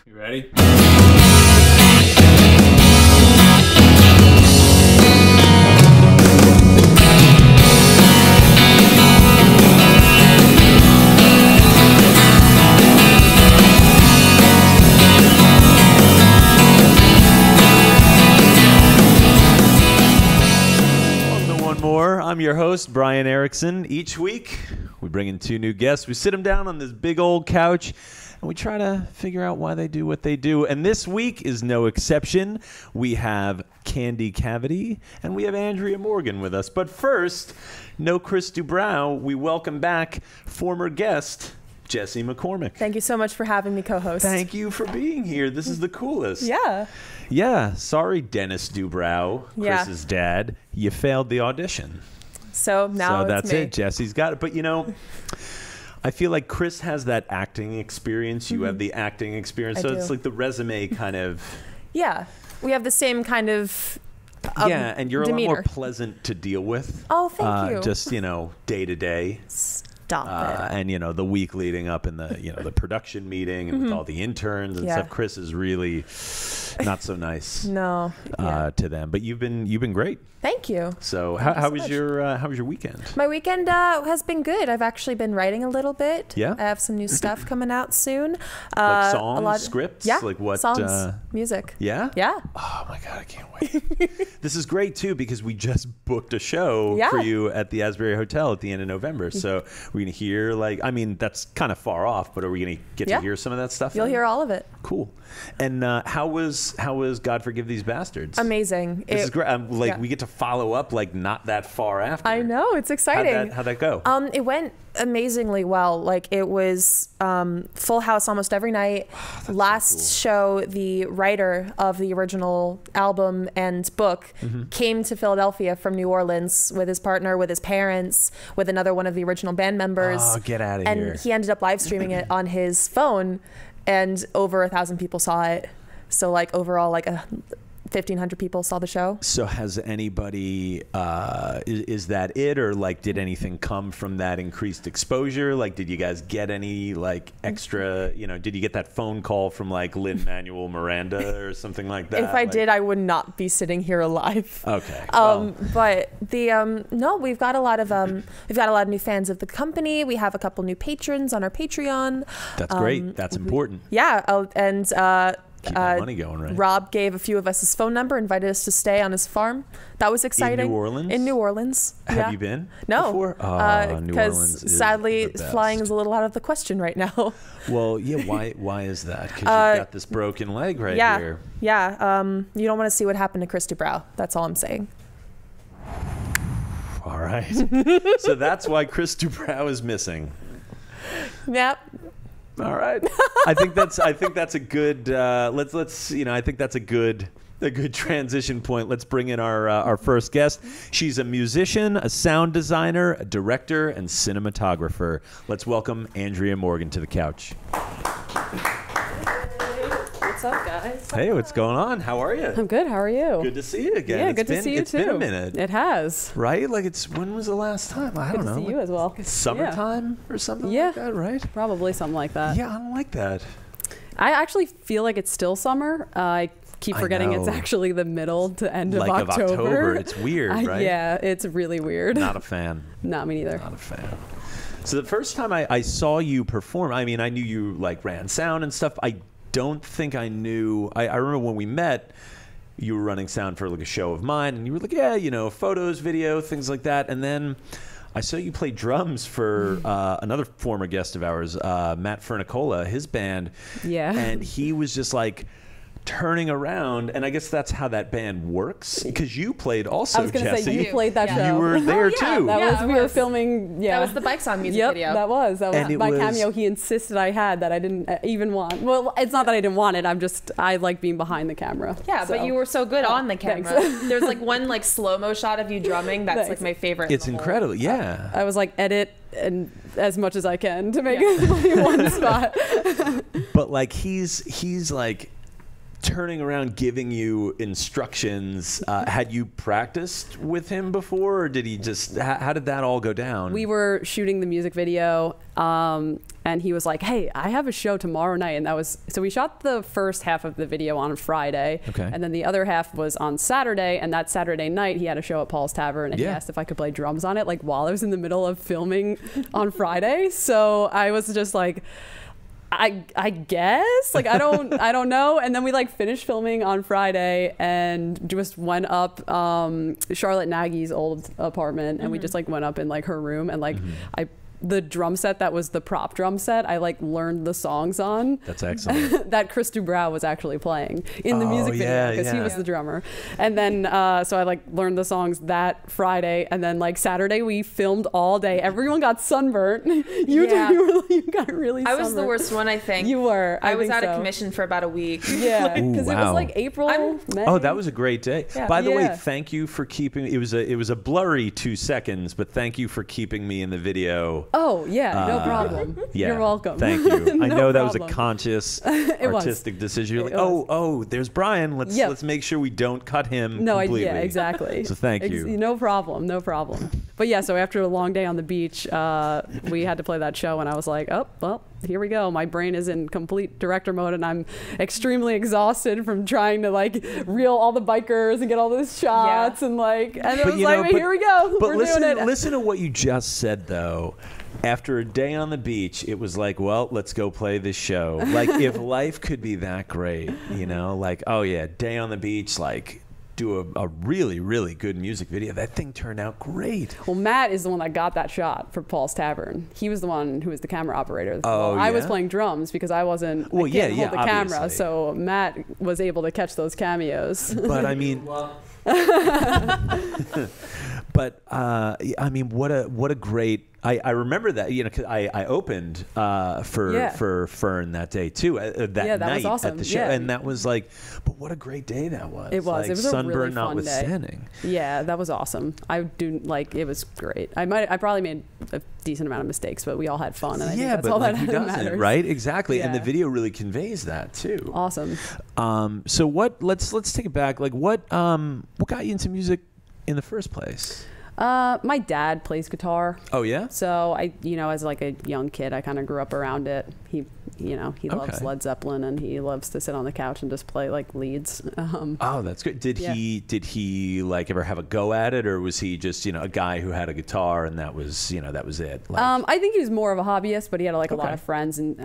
You ready? I'm your host, Brian Erickson. Each week, we bring in two new guests. We sit them down on this big old couch, and we try to figure out why they do what they do. And this week is no exception. We have Candy Cavity, and we have Andrea Morgan with us. But first, no Chris Dubrow. We welcome back former guest, Jesse McCormick. Thank you so much for having me co-host. Thank you for being here. This is the coolest. Yeah. Yeah. Sorry, Dennis Dubrow, Chris's dad. You failed the audition. So now that's me. it. Jesse's got it. But, you know, I feel like Chris has that acting experience. You have the acting experience. So it's like the resume kind of. Yeah. We have the same kind of yeah, and you're demeanor. A lot more pleasant to deal with. Oh, thank you. Just, you know, day to day. Stop it. And, you know, the week leading up in the, you know, the production meeting and with all the interns and stuff. Chris is really not so nice no, to them. But you've been great. Thank you. So how was your weekend? My weekend has been good. I've actually been writing a little bit. Yeah. I have some new stuff coming out soon. Like songs, scripts? Yeah. Like what? Songs, music. Yeah? Yeah. Oh my God, I can't wait. This is great too because we just booked a show for you at the Asbury Hotel at the end of November. So we're gonna hear that's kind of far off, but are we gonna get to hear some of that stuff? You'll hear all of it. Cool. And how was God Forgive These Bastards? Amazing. This is great. We get to follow up not that far after. I know, it's exciting. How'd that go? It went amazingly well. Like it was full house almost every night. Last show, the writer of the original album and book came to Philadelphia from New Orleans with his partner, with his parents, with another one of the original band members. Oh, get out of here. And he ended up live streaming it on his phone, and over 1,000 people saw it. So overall 1,500 people saw the show. So has anybody, is that it? Or did anything come from that increased exposure? Did you guys get any extra, did you get that phone call from Lin-Manuel Miranda or something like that? If I did, I would not be sitting here alive. Okay. But the, no, we've got a lot of new fans of the company. We have a couple new patrons on our Patreon. That's great. That's important. Yeah. And, keep that money going, right? Rob gave a few of us his phone number, invited us to stay on his farm. That was exciting. In New Orleans? In New Orleans. Have you been? No. Before? Because sadly, flying is a little out of the question right now. Well, yeah. Why is that? Because you've got this broken leg right here. Yeah. You don't want to see what happened to Chris Dubrow. That's all I'm saying. All right. So that's why Chris Dubrow is missing. Yep. All right. I think that's a good I think that's a good transition point. Let's bring in our first guest. She's a musician, a sound designer, a director, and cinematographer. Let's welcome Andrea Morgan to the couch. What's up, guys? Hey, what's going on? How are you? I'm good. How are you? Good to see you again. Yeah, good to see you too. It's been a minute. It has. Right? When was the last time? I don't know. Good to see you as well. Summertime or something like that, right? Probably something like that. Yeah, I don't like that. I actually feel like it's still summer. I keep forgetting it's actually the middle to end of October. It's weird, right? Yeah, it's really weird. Not a fan. Not me neither. Not a fan. So the first time I saw you perform, I mean, I knew you ran sound and stuff. I don't think I knew. I remember when we met, you were running sound for a show of mine, and you were photos, video, things like that. And then I saw you play drums for another former guest of ours, Matt Fernicola, his band. Yeah. And he was just turning around, and I guess that's how that band works, because you played also, I was going to Jesse. say, you played that show. You were there too. We were filming, That was the Bike Song music video. That was my cameo. He insisted I had that I didn't even want. Well, it's not that I didn't want it. I like being behind the camera. Yeah, but you were so good on the camera. There's one slow-mo shot of you drumming. That's my favorite. It's incredible. Yeah. I was edit and as much as I can to make it one spot. But he's turning around, giving you instructions. Had you practiced with him before, or did he just? How did that all go down? We were shooting the music video, and he was like, "Hey, I have a show tomorrow night," and that was so. We shot the first half of the video on Friday, and then the other half was on Saturday. And that Saturday night, he had a show at Paul's Tavern, and he asked if I could play drums on it, like while I was in the middle of filming on Friday. So I was just like, I guess, like, I don't know. And then we like finished filming on Friday and just went up Charlotte Nagy's old apartment, and we just like went up in like her room, and like the drum set that was the prop drum set, I like learned the songs on. That's excellent. That Chris Dubrow was actually playing in the music video because he was the drummer. And then so I like learned the songs that Friday, and then like Saturday we filmed all day. Everyone got sunburnt. You got really sunburnt. I was the worst one, I think. You were. I was out of commission for about a week. Yeah, because it was like April, May. Oh, that was a great day. Yeah. By the way, thank you for keeping. It was a blurry 2 seconds, but thank you for keeping me in the video. Oh yeah, no problem. Yeah, you're welcome. Thank you. No I know that was a problem. conscious artistic decision. You're like, oh, there's Brian. Let's make sure we don't cut him completely. Yeah, exactly. So thank you. No problem. But yeah, so after a long day on the beach, we had to play that show, and I was like, oh well, here we go. My brain is in complete director mode, and I'm extremely exhausted from trying to like reel all the bikers and get all those shots, and like, and it was like, here we go. But We're doing it. Listen to what you just said, though. After a day on the beach, it was like, well, let's go play this show. Like, if life could be that great, like, oh yeah, day on the beach, like, do a really, really good music video. That thing turned out great. Well, Matt is the one that got that shot for Paul's Tavern. He was the one who was the camera operator. Oh, I was playing drums because I wasn't. Well, I can't hold the obviously. camera, so Matt was able to catch those cameos. But I mean. But I mean, what a great. I remember that, 'cause I opened for Fern that day too, that night was awesome. at the show, and that was like, but what a great day that was. It was. Like, it was a sunburn really fun notwithstanding. Day. Yeah, that was awesome. It was great. I probably made a decent amount of mistakes, but we all had fun, and I think that's all that who doesn't, matters. right? Exactly, and the Yeah. video really conveys that too. Awesome. So let's take it back. Like, what got you into music in the first place? My dad plays guitar. Oh yeah. So I, as like a young kid, I kind of grew up around it. He loves Led Zeppelin, and he loves to sit on the couch and just play like leads. Oh, that's good. Did he like ever have a go at it, or was he just a guy who had a guitar and that was it? Like, I think he was more of a hobbyist, but he had like a lot of friends, and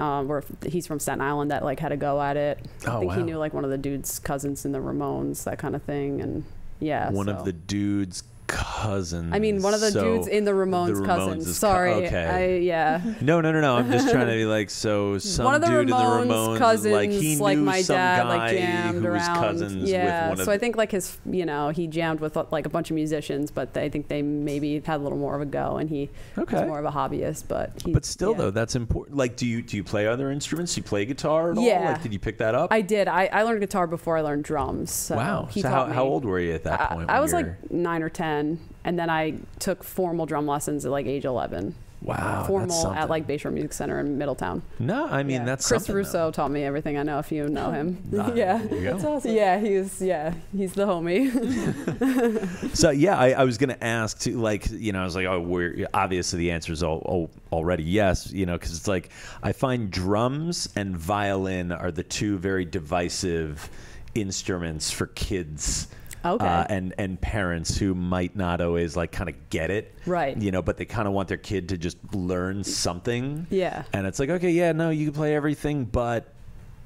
he's from Staten Island that like had a go at it. I think he knew like one of the dude's cousins in the Ramones, that kind of thing, and one of the dude's cousins. I mean, one of the dudes in the Ramones cousins. Sorry. Okay. No. I'm just trying to be like, so some one of the dude Ramones in the Ramones, cousins, like he like knew my some dad, guy like jammed who was around. cousins with one of So I think like his, he jammed with like a bunch of musicians, but I think they maybe had a little more of a go, and he was more of a hobbyist. But still, though, that's important. Like, do you play other instruments? Do you play guitar at all? Yeah. Like, did you pick that up? I did. I learned guitar before I learned drums. So wow. He so taught me. How old were you at that point? I was like 9 or 10, and then I took formal drum lessons at like age 11. Wow. Formal at like Bayshore Music Center in Middletown. No, I mean, that's Chris something, Russo though. taught me everything I know, if you know him. Yeah. That's awesome. Yeah, he's the homie. So I was gonna ask too, like, I was like, we're obviously the answer is already yes, because it's like I find drums and violin are the two very divisive instruments for kids. Okay. And parents who might not always like kind of get it, right? But they kind of want their kid to just learn something. Yeah. And it's like, okay, you can play everything but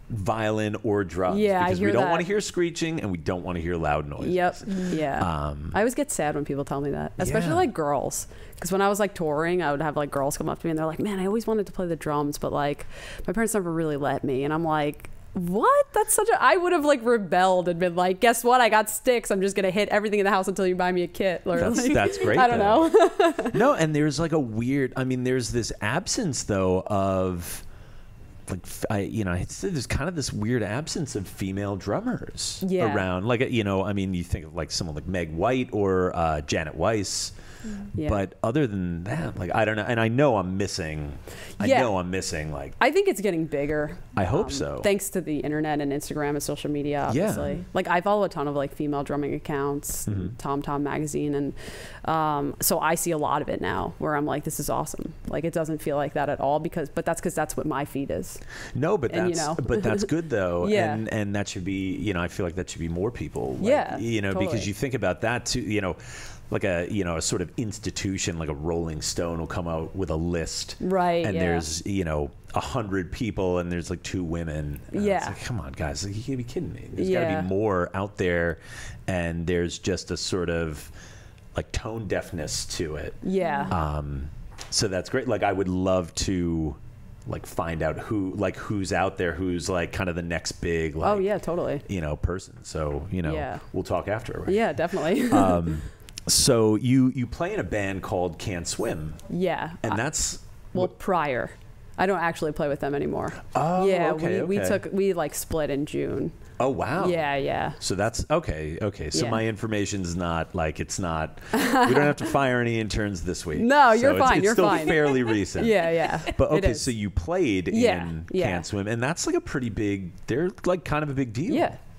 violin or drums. Yeah, because I hear we don't that. want to hear screeching and we don't want to hear loud noises. Yep. Yeah. I always get sad when people tell me that, especially like girls. Because when I was like touring, I would have like girls come up to me and they're like, "Man, I always wanted to play the drums, but like my parents never really let me." And I'm like, what? That's I would have like rebelled and been like, guess what? I got sticks. I'm just going to hit everything in the house until you buy me a kit. Or that's great. I don't know. No, and there's like there's this absence though of there's kind of this weird absence of female drummers around. Like, I mean, you think of like someone like Meg White or Janet Weiss. Yeah. But other than that, like, I don't know. And I know I'm missing. I think it's getting bigger. I hope so. Thanks to the internet and Instagram and social media, obviously. Yeah. Like, I follow a ton of like female drumming accounts, Tom Tom Magazine. And so I see a lot of it now where I'm like, this is awesome. Like, it doesn't feel like that at all but that's because that's what my feed is. No, but that's good though. Yeah. And that should be, I feel like that should be more people. Like, totally. Because you think about that too, like a sort of institution, like a Rolling Stone will come out with a list, right? And there's 100 people, and there's like 2 women. It's like, come on, guys, like, you can't be kidding me. There's got to be more out there, and there's just a sort of like tone deafness to it. Yeah. So that's great. Like, I would love to like find out who's out there, who's like kind of the next big like, totally person. So we'll talk after. Right? Yeah, definitely. So you play in a band called Can't Swim. Yeah. And that's... prior. I don't actually play with them anymore. Oh, yeah, okay, we like split in June. Oh, wow. Yeah. So that's... Okay. So my information's not like, it's not... We don't have to fire any interns this week. No, you're fine. It's still fairly recent. Yeah. But okay, so you played in Can't Swim, and that's like a pretty big... They're like kind of a big deal.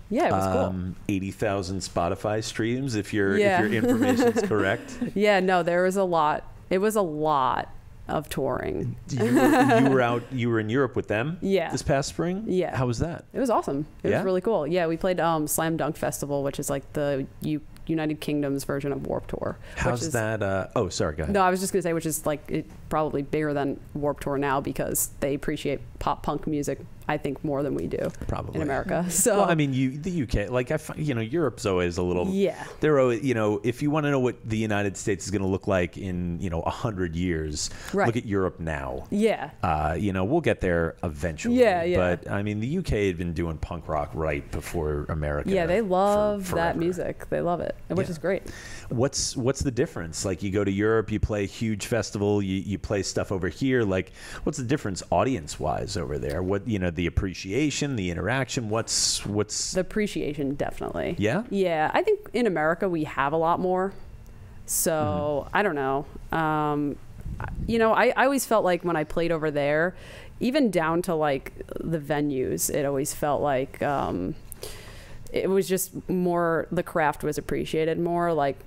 Yeah, it was cool. 80,000 Spotify streams, if your information's correct. Yeah, no, there was a lot. It was a lot of touring. You were in Europe with them this past spring? Yeah. How was that? It was awesome. It was really cool. Yeah, we played Slam Dunk Festival, which is like the United Kingdom's version of Warped Tour. How's that? Oh, sorry, go ahead. No, I was just going to say, which is like probably bigger than Warped Tour now because they appreciate pop punk music, I think, more than we do in America. So, well, I mean, the UK, like Europe's always a little. Yeah. They're always, if you want to know what the United States is going to look like in 100 years, look at Europe now. Yeah. We'll get there eventually. Yeah. But I mean, the UK had been doing punk rock right before America. Yeah, they love that music. They love it, which is great. What's the difference? Like, you go to Europe, you play a huge festival, you play stuff over here. Like, what's the difference audience wise over there? What the appreciation, the interaction, what's the appreciation? Definitely. Yeah, I think in America we have a lot more, so I don't know. I always felt like when I played over there, even down to like the venues, it always felt like it was just more, the craft was appreciated more. Like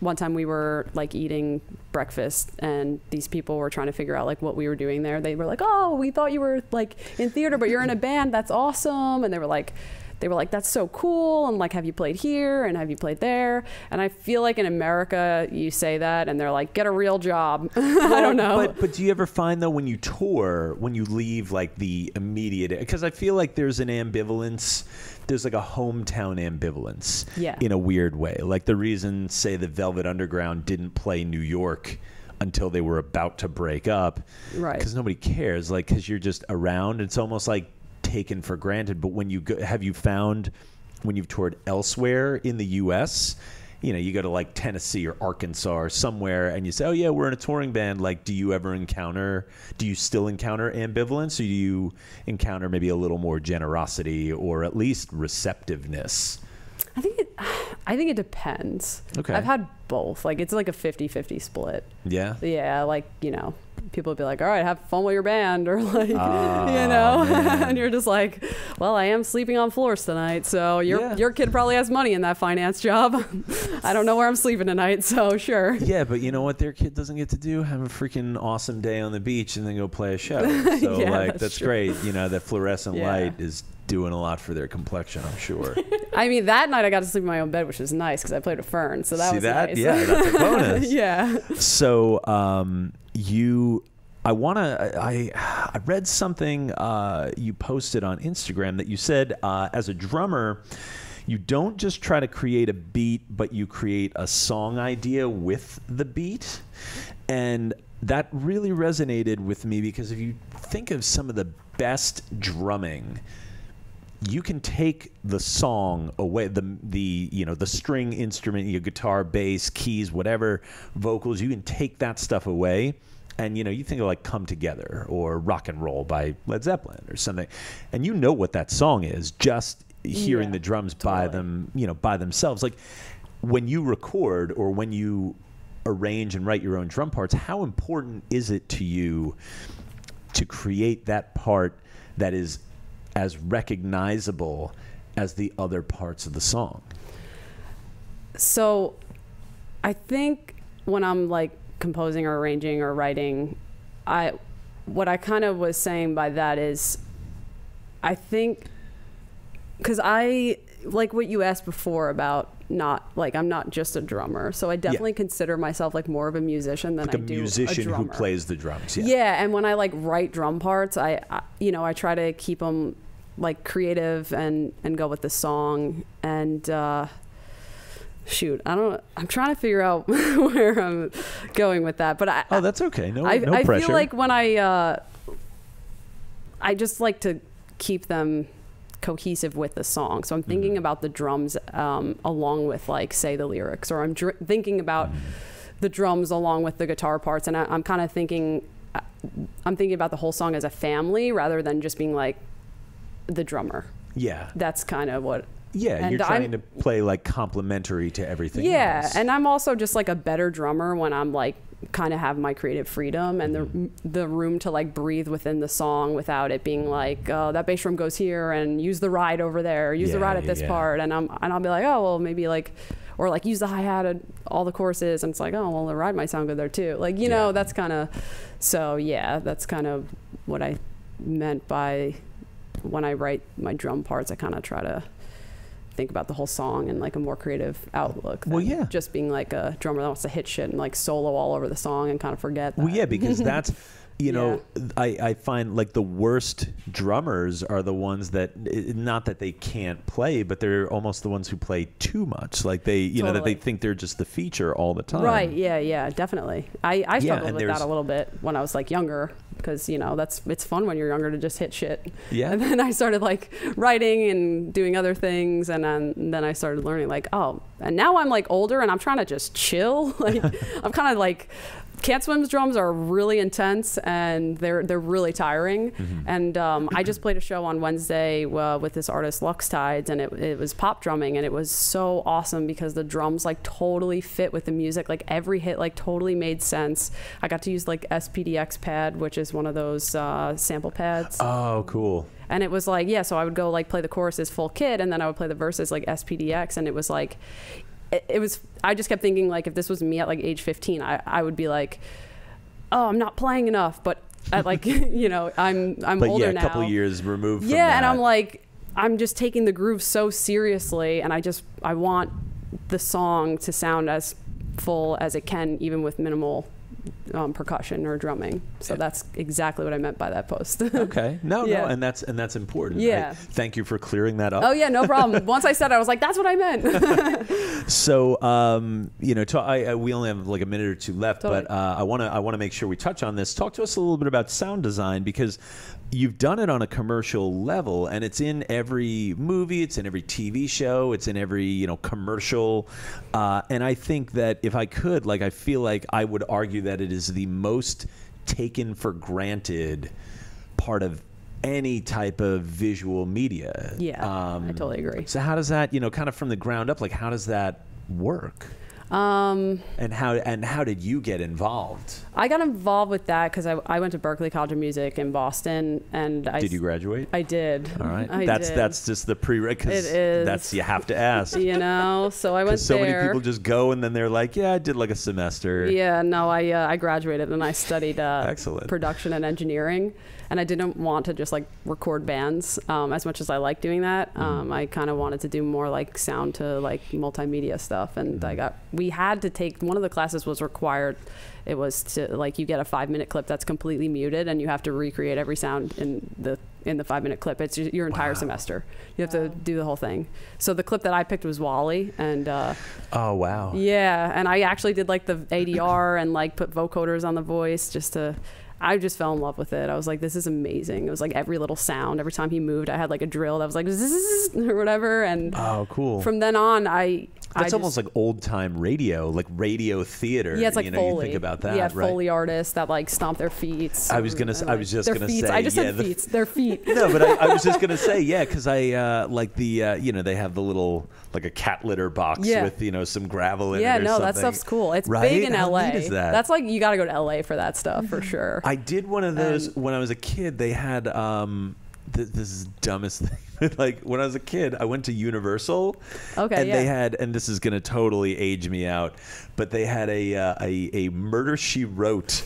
one time we were like eating breakfast and these people were trying to figure out like what we were doing there. They were like, oh, we thought you were like in theater, but you're in a band. That's awesome. And they were like, that's so cool. And like, have you played here? And have you played there? And I feel like in America, you say that and they're like, get a real job. I don't know. But do you ever find though, when you tour, when you leave like the immediate, because I feel like there's an ambivalence, there's like a hometown ambivalence in a weird way. Like the reason, say, the Velvet Underground didn't play New York until they were about to break up. Right. Because nobody cares. Like, because you're just around. It's almost like taken for granted. But when you go, have you found when you've toured elsewhere in the U.S., you go to like Tennessee or Arkansas or somewhere and you say, oh yeah, we're in a touring band. Like, do you still encounter ambivalence, or do you encounter maybe a little more generosity or at least receptiveness? I think it depends. Okay. I've had both. Like, it's like a 50-50 split. Yeah. Yeah. Like, people would be like, all right, have fun with your band, or like, and you're just like, well, I am sleeping on floors tonight. So your kid probably has money in that finance job. I don't know where I'm sleeping tonight. So sure. Yeah. But you know what their kid doesn't get to do? Have a freaking awesome day on the beach and then go play a show. So that's great. That fluorescent light is doing a lot for their complexion, I'm sure. I mean, that night I got to sleep in my own bed, which was nice because I played with Fern. So that was nice. Yeah, that's a bonus. Yeah. So I read something you posted on Instagram that you said as a drummer, you don't just try to create a beat, but you create a song idea with the beat. And that really resonated with me because if you think of some of the best drumming, you can take the song away, the string instrument, your guitar, bass, keys, whatever, vocals, you can take that stuff away And, you think of like Come Together or Rock and Roll by Led Zeppelin or something. And you know what that song is just hearing the drums by them, by themselves. Like when you record or when you arrange and write your own drum parts, how important is it to you to create that part that is as recognizable as the other parts of the song? So I think when I'm like composing or arranging or writing, what I kind of was saying by that is, I think, because I like what you asked before about I'm not just a drummer, so I definitely consider myself like more of a musician than like I do a musician drummer who plays the drums. Yeah, and when I like write drum parts, I try to keep them like creative and go with the song. And I'm trying to figure out where I'm going with that, but that's okay. No I pressure. feel like when I just like to keep them cohesive with the song. So I'm thinking about the drums along with like say the lyrics, or I'm thinking about the drums along with the guitar parts, and I'm kind of thinking about the whole song as a family rather than just being like the drummer. Yeah, that's kind of what. Yeah, and you're trying to play like complementary to everything else. Yeah, and I'm also just like a better drummer when I'm like kind of have my creative freedom and the room to like breathe within the song without it being like, oh, that bass drum goes here and use the ride over there, or use the ride at this part, and I'll be like, oh well, maybe like, or like use the hi-hat at all the choruses, and it's like, oh well, the ride might sound good there too, like know, that's kind of, so yeah, that's kind of what I meant by when I write my drum parts. I kind of try to think about the whole song in like a more creative outlook than just being like a drummer that wants to hit shit and like solo all over the song and kind of forget that. Well, yeah, because that's I find like the worst drummers are the ones that, not that they can't play, but they're almost the ones who play too much, like they that they think they're just the feature all the time. Right. Yeah, definitely. I struggled with that a little bit when I was like younger, because it's fun when you're younger to just hit shit. Yeah. And then I started like writing and doing other things, and then I started learning like, oh, and now I'm like older and I'm trying to just chill. Like I'm kind of like, Can't Swim's drums are really intense and they're really tiring. And I just played a show on Wednesday with this artist Lux Tides, and it was pop drumming, and it was so awesome because the drums like totally fit with the music. Like every hit like totally made sense. I got to use like SPDX pad, which is one of those sample pads. Oh, cool. And it was like, so I would go like play the choruses full kit, and then I would play the verses like SPDX, and it was like, I just kept thinking like, if this was me at like age 15, I would be like, oh, I'm not playing enough, but at like, I'm but older a now. couple years removed from that. And I'm like, I'm just taking the groove so seriously, and I want the song to sound as full as it can, even with minimal percussion or drumming. So that's exactly what I meant by that post. Okay. No, and that's important. Yeah. Thank you for clearing that up. Oh yeah, no problem. Once I said it, I was like, that's what I meant. So, we only have like a minute or two left, but I want to make sure we touch on this. Talk to us a little bit about sound design, because you've done it on a commercial level, and it's in every movie, it's in every TV show, it's in every commercial, and I think that if I could, I feel like I would argue that it is the most taken for granted part of any type of visual media. Yeah, I totally agree. So how does that, kind of from the ground up, how does that work? And how did you get involved? I got involved with that because I went to Berklee College of Music in Boston, and did you graduate? I did. All right, that's just the prerequisite. It is. That's, you have to ask. So I went there. So many people just go and then they're like, yeah, I did like a semester. Yeah, no, I graduated and I studied excellent production and engineering. And I didn't want to just like record bands as much as I like doing that. I kind of wanted to do more like sound to like multimedia stuff. And we had to take, one of the classes was required. It was to like, you get a 5-minute clip that's completely muted, and you have to recreate every sound in the 5-minute clip. It's your entire semester. You have to do the whole thing. So the clip that I picked was Wally, and oh wow. Yeah, and I actually did like the ADR and like put vocoders on the voice I just fell in love with it. I was like, this is amazing. It was like every little sound. Every time he moved, I had like a drill that was like zzz, or whatever. And oh, cool. From then on, That's almost like old time radio, like radio theater. Yeah, it's like Foley. You think about that, yeah, right? Foley artists that like stomp their feet. I was just gonna say. I just said feet. Their feet. No, but I was just gonna say, yeah, because I like the they have the little like a cat litter box with some gravel in it. Yeah, or no, something. that stuff's cool. It's right? big in How LA. neat is that? That's like you got to go to LA for that stuff for sure. I did one of those when I was a kid. They had this is the dumbest thing. Like when I was a kid, I went to Universal. Okay, and they had, and this is gonna totally age me out, but they had a Murder She Wrote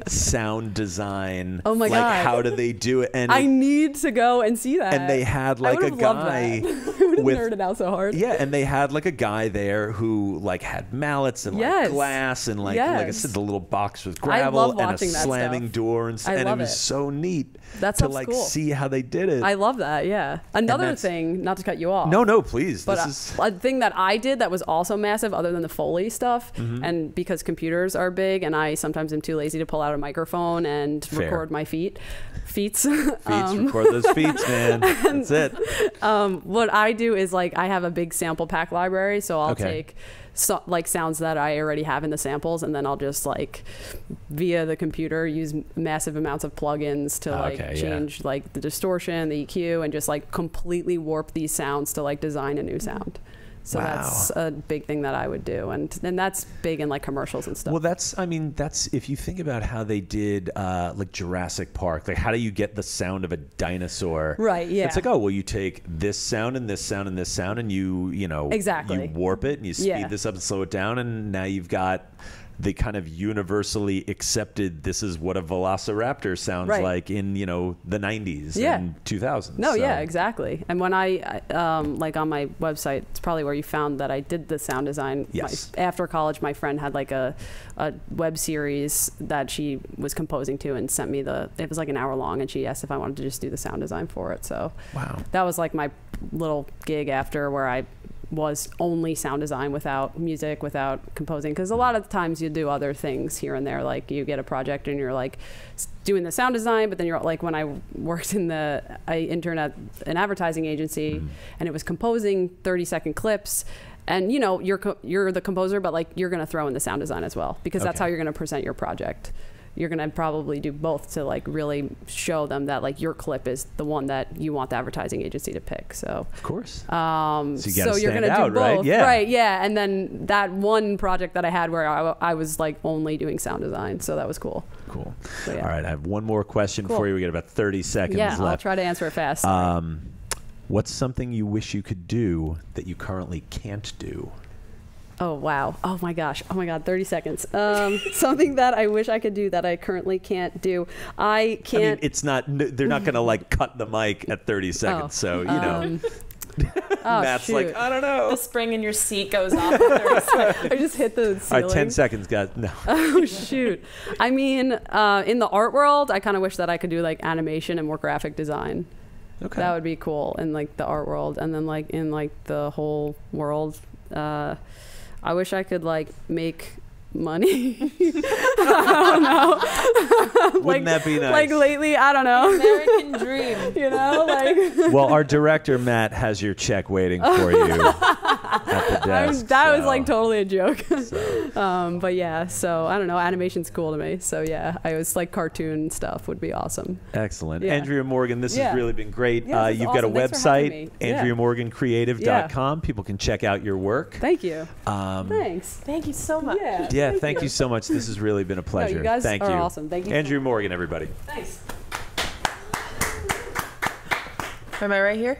sound design. Oh my God. How do they do it? And I need to go and see that. And they had like a guy with nerded out so hard. Yeah, and they had like a guy there who like had mallets and like glass and like I said, the little box with gravel and a slamming door and it was so neat to like see how they did it. I love that. Yeah. Another thing, not to cut you off. No, please. But a thing that I did that was also massive, other than the Foley stuff, and because computers are big, and I sometimes am too lazy to pull out a microphone and record my feats. Record those feats, man. That's it. What I do is like I have a big sample pack library, so I'll take like sounds that I already have in the samples, and then I'll just like via the computer use massive amounts of plugins to change like the distortion, the EQ, and just like completely warp these sounds to like design a new sound. So that's a big thing that I would do, and that's big in like commercials and stuff. Well, that's if you think about how they did like Jurassic Park, like how do you get the sound of a dinosaur? Right. Yeah. It's like, oh well, you take this sound and this sound and this sound, and you warp it and you speed this up and slow it down, and now you've got the kind of universally accepted, this is what a velociraptor sounds like in the 90s and 2000s. No, yeah, exactly. And when I like on my website, it's probably where you found that I did the sound design. Yes. After college, my friend had like a web series that she was composing to and sent me it was like an hour long, and she asked if I wanted to just do the sound design for it. So that was like my little gig after, where I was only sound design without music, without composing, because a lot of the times you do other things here and there, like you get a project and you're like doing the sound design, but then you're like, when I worked I interned at an advertising agency and it was composing 30-second clips, and you're the composer, but like you're going to throw in the sound design as well, because that's how you're going to present your project. You're going to probably do both to like really show them that like your clip is the one that you want the advertising agency to pick. So of course. So you're going to do both. Right? Yeah. Right. Yeah. And then that one project that I had where I was like only doing sound design. So that was cool. Cool. So, yeah. All right. I have one more question for you. We got about 30 seconds left. I'll try to answer it fast. What's something you wish you could do that you currently can't do? Oh, wow. Oh, my gosh. Oh, my God. 30 seconds. Something that I wish I could do that I currently can't do. I can't. I mean, it's not, they're not going to like cut the mic at 30 seconds. So, Matt's shoot. like, I don't know. The spring in your seat goes off. I just hit the ceiling. All right, 10 seconds, guys. No. Oh, shoot. I mean, in the art world, I kind of wish that I could do like animation and more graphic design. Okay. That would be cool in like the art world. And then like in like the whole world, I wish I could like make money. I don't know. Wouldn't that be nice? Like lately, I don't know. American dream. Well, our director Matt has your check waiting for you at the desk. That was like totally a joke. But yeah, so I don't know. Animation's cool to me. So yeah, I was like cartoon stuff would be awesome. Excellent. Yeah. Andrea Morgan, this has really been great. Yeah, you've got a website, AndreaMorganCreative.com. People can check out your work. Thank you. Thanks. Thank you so much. Yeah, thank you so much. This has really been a pleasure. No, you guys are awesome. Thank you. Andrea Morgan, everybody. Thanks. Am I right here?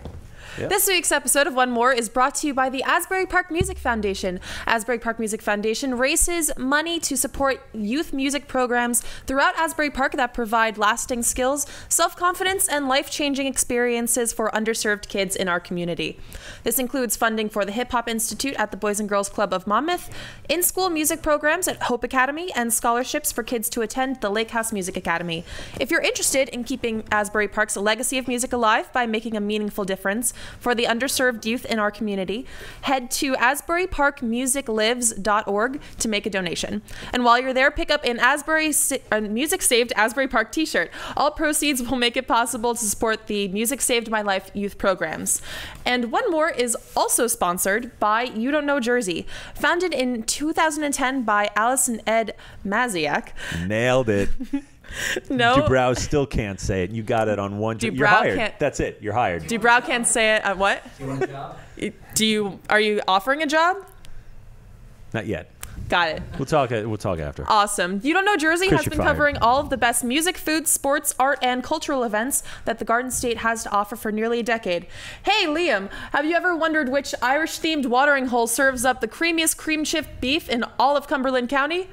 Yep. This week's episode of OneMore is brought to you by the Asbury Park Music Foundation. Asbury Park Music Foundation raises money to support youth music programs throughout Asbury Park that provide lasting skills, self-confidence, and life-changing experiences for underserved kids in our community. This includes funding for the Hip Hop Institute at the Boys and Girls Club of Monmouth, in-school music programs at Hope Academy, and scholarships for kids to attend the Lake House Music Academy. If you're interested in keeping Asbury Park's legacy of music alive by making a meaningful difference, for the underserved youth in our community, head to asburyparkmusiclives.org to make a donation. And while you're there, pick up an Music Saved Asbury Park t-shirt. All proceeds will make it possible to support the Music Saved My Life youth programs. And OneMore is also sponsored by You Don't Know Jersey. Founded in 2010 by Alice and Ed Maziak. Nailed it. No. Dubrow still can't say it. You got it on one. You're hired. That's it. You're hired. Dubrow can't say it. What? Do you want a job? Are you offering a job? Not yet. Got it. We'll talk after. Awesome. You Don't Know Jersey Chris, has been you're fired. covering all of the best music, food, sports, art, and cultural events that the Garden State has to offer for nearly a decade. Hey, Liam, have you ever wondered which Irish-themed watering hole serves up the creamiest cream chip beef in all of Cumberland County?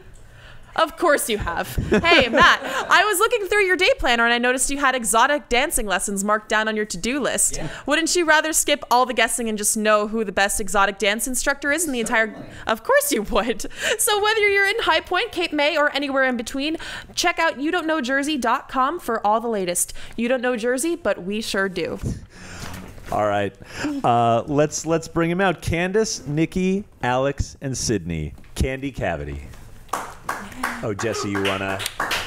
Of course you have. Hey, Matt, I was looking through your day planner and I noticed you had exotic dancing lessons marked down on your to-do list. Yeah. Wouldn't you rather skip all the guessing and just know who the best exotic dance instructor is in the entire... Of course you would. So whether you're in High Point, Cape May, or anywhere in between, check out youdon'tknowjersey.com for all the latest. You don't know Jersey, but we sure do. All right. Let's bring him out. Candace, Nikki, Alex, and Sydney. Candy Cavity. Oh, Jesse, you want to...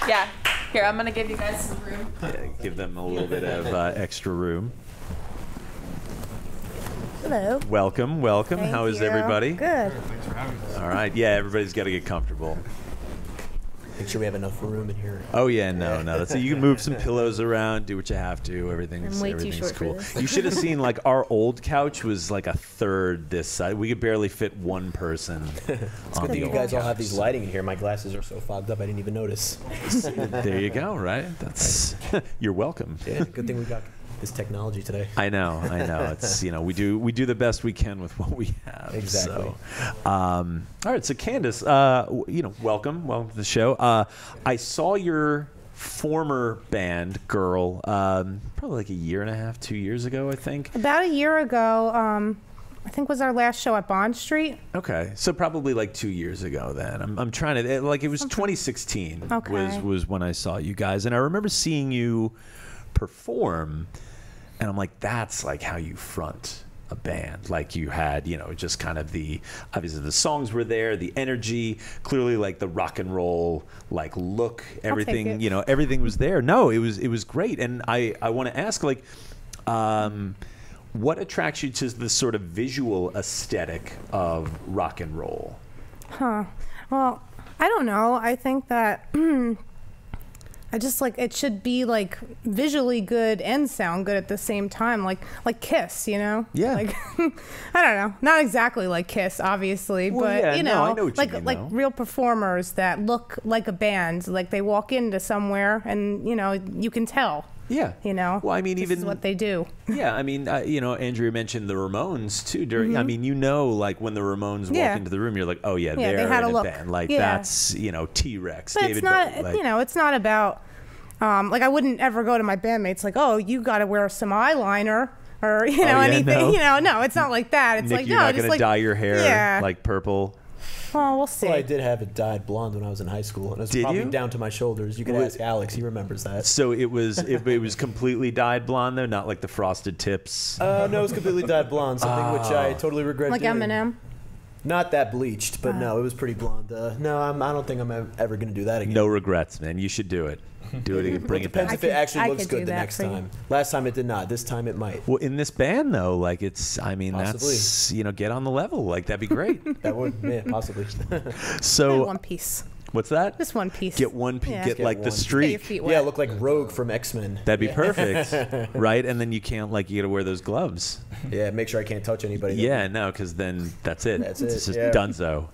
Yeah. Here, I'm going to give you guys some room. give them a little bit of extra room. Hello. Welcome. Thank How is you. everybody? Good. All right. Yeah, everybody's got to get comfortable. Make sure we have enough room in here. Oh yeah, no. That's you can move some pillows around, do what you have to. Everything's I'm way too everything's short for cool. this. You should have seen like our old couch was like a third this size. We could barely fit one person on the You old guys all couch. have these lighting in here. My glasses are so fogged up I didn't even notice. There you go. Right. That's you're welcome. Yeah, good thing we got this technology today. I know. It's we do the best we can with what we have. Exactly. So, all right. So Candace, welcome to the show. I saw your former band, Girl, probably like a year and a half, 2 years ago, I think. About a year ago, I think was our last show at Bond Street. Okay, so probably like 2 years ago. Then I'm trying to it was 2016 Okay. was when I saw you guys, and I remember seeing you perform. And I'm like, that's like how you front a band. Like you had, just kind of obviously the songs were there, the energy, clearly like the rock and roll, like look, everything, take it. Everything was there. No, it was great. And I want to ask like, what attracts you to the sort of visual aesthetic of rock and roll? Well, I don't know. I think that I just like it should be like visually good and sound good at the same time, like Kiss, Yeah. Like I don't know, not exactly like Kiss, obviously, Well, but yeah, I know what you like mean, though. real performers that look like a band, like they walk into somewhere and you can tell. Yeah. Well, I mean, this even is what they do. Yeah, I mean, Andrea mentioned the Ramones too. During, I mean, like when the Ramones walk Yeah. into the room, you're like, oh yeah, Yeah, they're they had in a a look. band. Like Yeah. that's T-Rex, But David it's not, Bowie. Like, it's not about, like I wouldn't ever go to my bandmates like, oh, you got to wear some eyeliner or, anything, no? no, it's not like that. It's Nick, like, you're no, not just gonna like, dye your hair yeah. like purple. Well, we'll see. Well, I did have it dyed blonde when I was in high school, and it was Did probably you? down to my shoulders. You could What- ask Alex; he remembers that. So it was it was completely dyed blonde though, not like the frosted tips. No, it was completely dyed blonde, something which I totally regret Like doing. Eminem. Not that bleached, but no, it was pretty blonde. No, I don't think I'm ever going to do that again. No regrets, man. You should do it. Do it again. Bring it Depends back. if it actually I looks could do good the that next for you. time. Last time it did not. This time it might. Well, in this band though, like it's, I mean, that's get on the level. Like that'd be great. That would, yeah, possibly. So One piece. what's that? Just one piece. Get one. Yeah. Get Get like the one. Get your streak. feet Yeah, wet. look like Rogue from X-Men. That'd be perfect, right? And then you can't you got to wear those gloves. Yeah, make sure I can't touch anybody. Yeah, no, because then that's it. That's It's it, just yeah. donezo,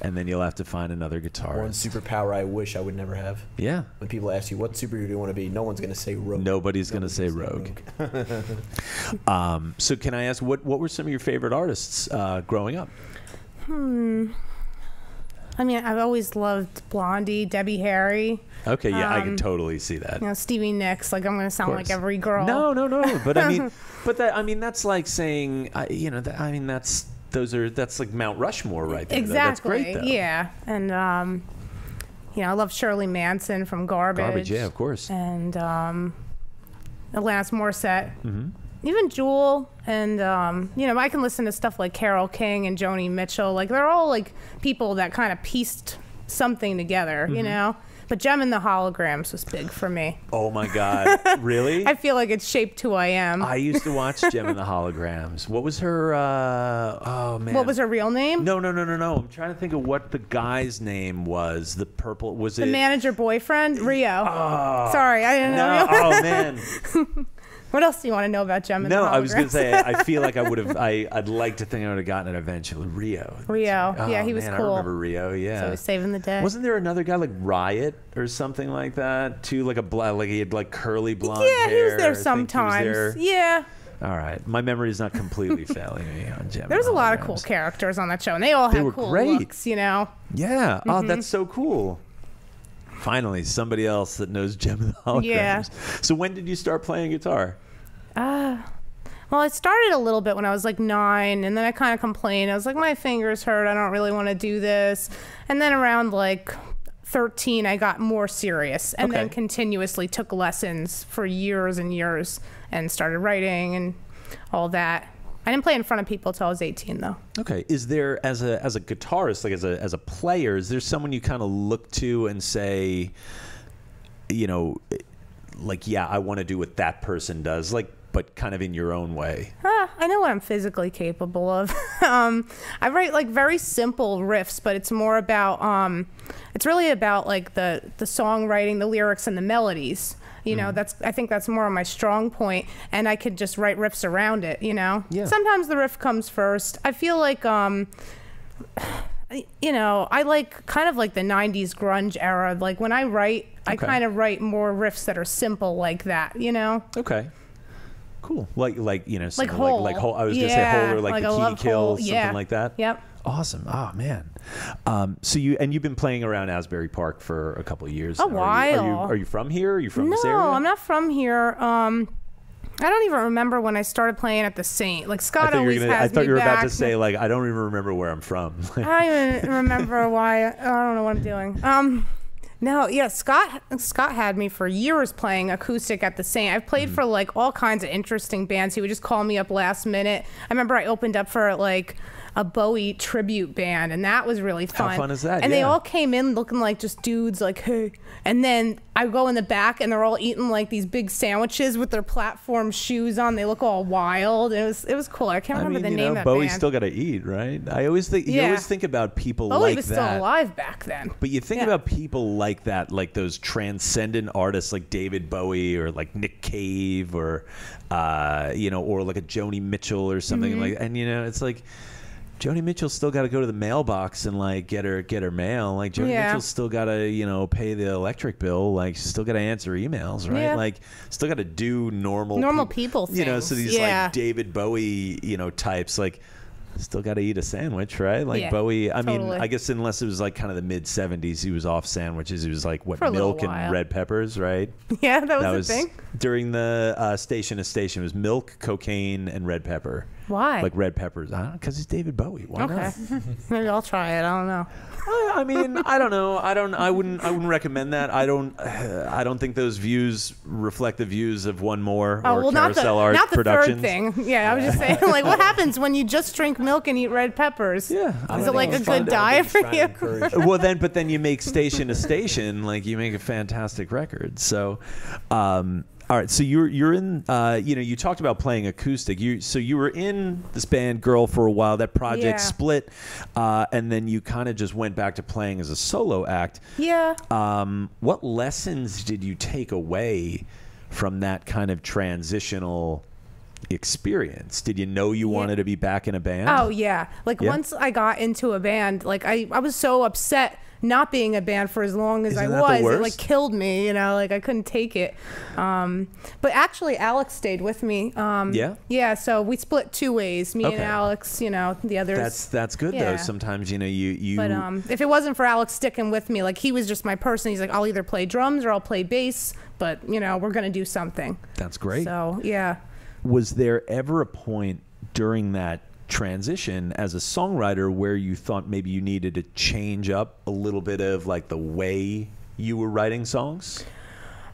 and then you'll have to find another guitarist. One superpower I wish I would never have. Yeah, When people ask you what superhero do you want to be, no one's going to say Rogue. nobody's gonna say Rogue. So can I ask what were some of your favorite artists growing up? I mean, I've always loved Blondie, Debbie Harry, Okay, yeah, I can totally see that. Stevie Nicks. Like I'm going to sound like course. every girl. No, but I mean, that's like saying, that's like Mount Rushmore right there. Exactly. That's great though. Yeah. And, I love Shirley Manson from Garbage. Garbage, yeah, of course. And Alanis Morissette. even Jewel and I can listen to stuff like Carole King and Joni Mitchell. Like they're all like people that kind of pieced something together, you know. But Gem and the Holograms was big for me. Oh my God, really? I feel like it's shaped who I am. I used to watch Gem and the Holograms. What was her? Oh man. What was her real name? No. I'm trying to think of what the guy's name was. The purple was it? The manager boyfriend, Rio. Oh, sorry, I didn't know. Oh man. What else do you want to know about Gem and the Holograms? No, I was going to say, I feel like I would have, I'd like to think I would have gotten it eventually. Rio. Yeah, he was man, cool. I remember Rio, yeah. So he was saving the day. Wasn't there another guy like Riot or something like that, too? Like he had like curly blonde yeah, hair. he was there I think sometimes. he was there. Yeah. All right. My memory is not completely failing me on Gem. There was a lot of cool characters on that show, and they all had were cool great. looks, you know? Yeah. Oh, that's so cool. Finally, somebody else that knows Gem and the Holograms. Yeah. So when did you start playing guitar? Well, I started a little bit when I was like 9, and then I kind of complained. I was like, my fingers hurt. I don't really want to do this. And then around like 13, I got more serious and then continuously took lessons for years and years and started writing and all that. I didn't play in front of people till I was 18, though. Okay. Is there, as a guitarist, like as a player, is there someone you kind of look to and say, you know, like, yeah, I want to do what that person does, like, but kind of in your own way? I know what I'm physically capable of. I write like very simple riffs, but it's more about, it's really about like the songwriting, the lyrics, and the melodies. You know, I think that's more of my strong point, and I could just write riffs around it, you know? Yeah. Sometimes the riff comes first. I feel like, you know, I like kind of like the 90s grunge era. Like when I write, I kind of write more riffs that are simple like that, you know? Okay. Cool. Like you know, Like Hole. Hole. Hole. I was gonna say Hole or like I Bikini love Kill, Hole. something like that. Yep. Awesome. Oh man. So you've been playing around Asbury Park for a couple of years. A now. while. Are you from here? Are you from this area? No, I'm not from here. I don't even remember when I started playing at the Saint. Like Scott always has me I thought you were about to back. say like I don't even remember where I'm from. I don't even remember why. I don't know what I'm doing. No, yeah, Scott had me for years playing acoustic at the Saint. I've played for like all kinds of interesting bands. He would just call me up last minute. I remember I opened up for like a Bowie tribute band, and that was really fun. How fun is that? And they Yeah. all came in looking like just dudes, like, hey. And then I go in the back, and they're all eating like these big sandwiches with their platform shoes on. They look all wild. It was cool. I can't remember the name of that Bowie's band. still got to eat, right? I always think you always think about people Bowie like was that. still alive back then. But you think about people like that, like those transcendent artists like David Bowie or like Nick Cave or, or like a Joni Mitchell or something like, and it's like, Joni Mitchell's still got to go to the mailbox and like get her mail. Like Joni Mitchell's still got to pay the electric bill. Like she's still got to answer emails, right? Yeah. Like still got to do normal people things. So these like David Bowie types like still got to eat a sandwich, right? Like Bowie. I mean, I guess unless it was like kind of the mid '70s, he was off sandwiches. He was like milk and red peppers, right? Yeah, that was the thing. During the Station to Station, it was milk, cocaine, and red pepper. Why? Like red peppers. Because he's David Bowie. Why not? Maybe I'll try it. I don't know. I mean, I don't know. I wouldn't recommend that. I don't think those views reflect the views of OneMore or Carousel Art not the Productions. third thing. Yeah, I was just saying, like, what happens when you just drink milk and eat red peppers? Yeah. Is it like a good diet for you? Well, then you make Station to Station, like you make a fantastic record. So, all right, so you're in. You talked about playing acoustic. You were in this band Girl for a while. That project split, and then you kind of just went back to playing as a solo act. Yeah. What lessons did you take away from that kind of transitional experience? Did you know you wanted to be back in a band? Oh yeah. Once I got into a band, like I was so upset not being a band for as long as Isn't I that was. the worst? It like killed me, like I couldn't take it. But actually Alex stayed with me. Yeah, so we split two ways. Me and Alex, the others. That's good though. Sometimes you But if it wasn't for Alex sticking with me, like he was just my person. He's like, I'll either play drums or I'll play bass, but we're gonna do something. That's great. So yeah. Was there ever a point during that transition as a songwriter where you thought maybe you needed to change up a little bit of like the way you were writing songs?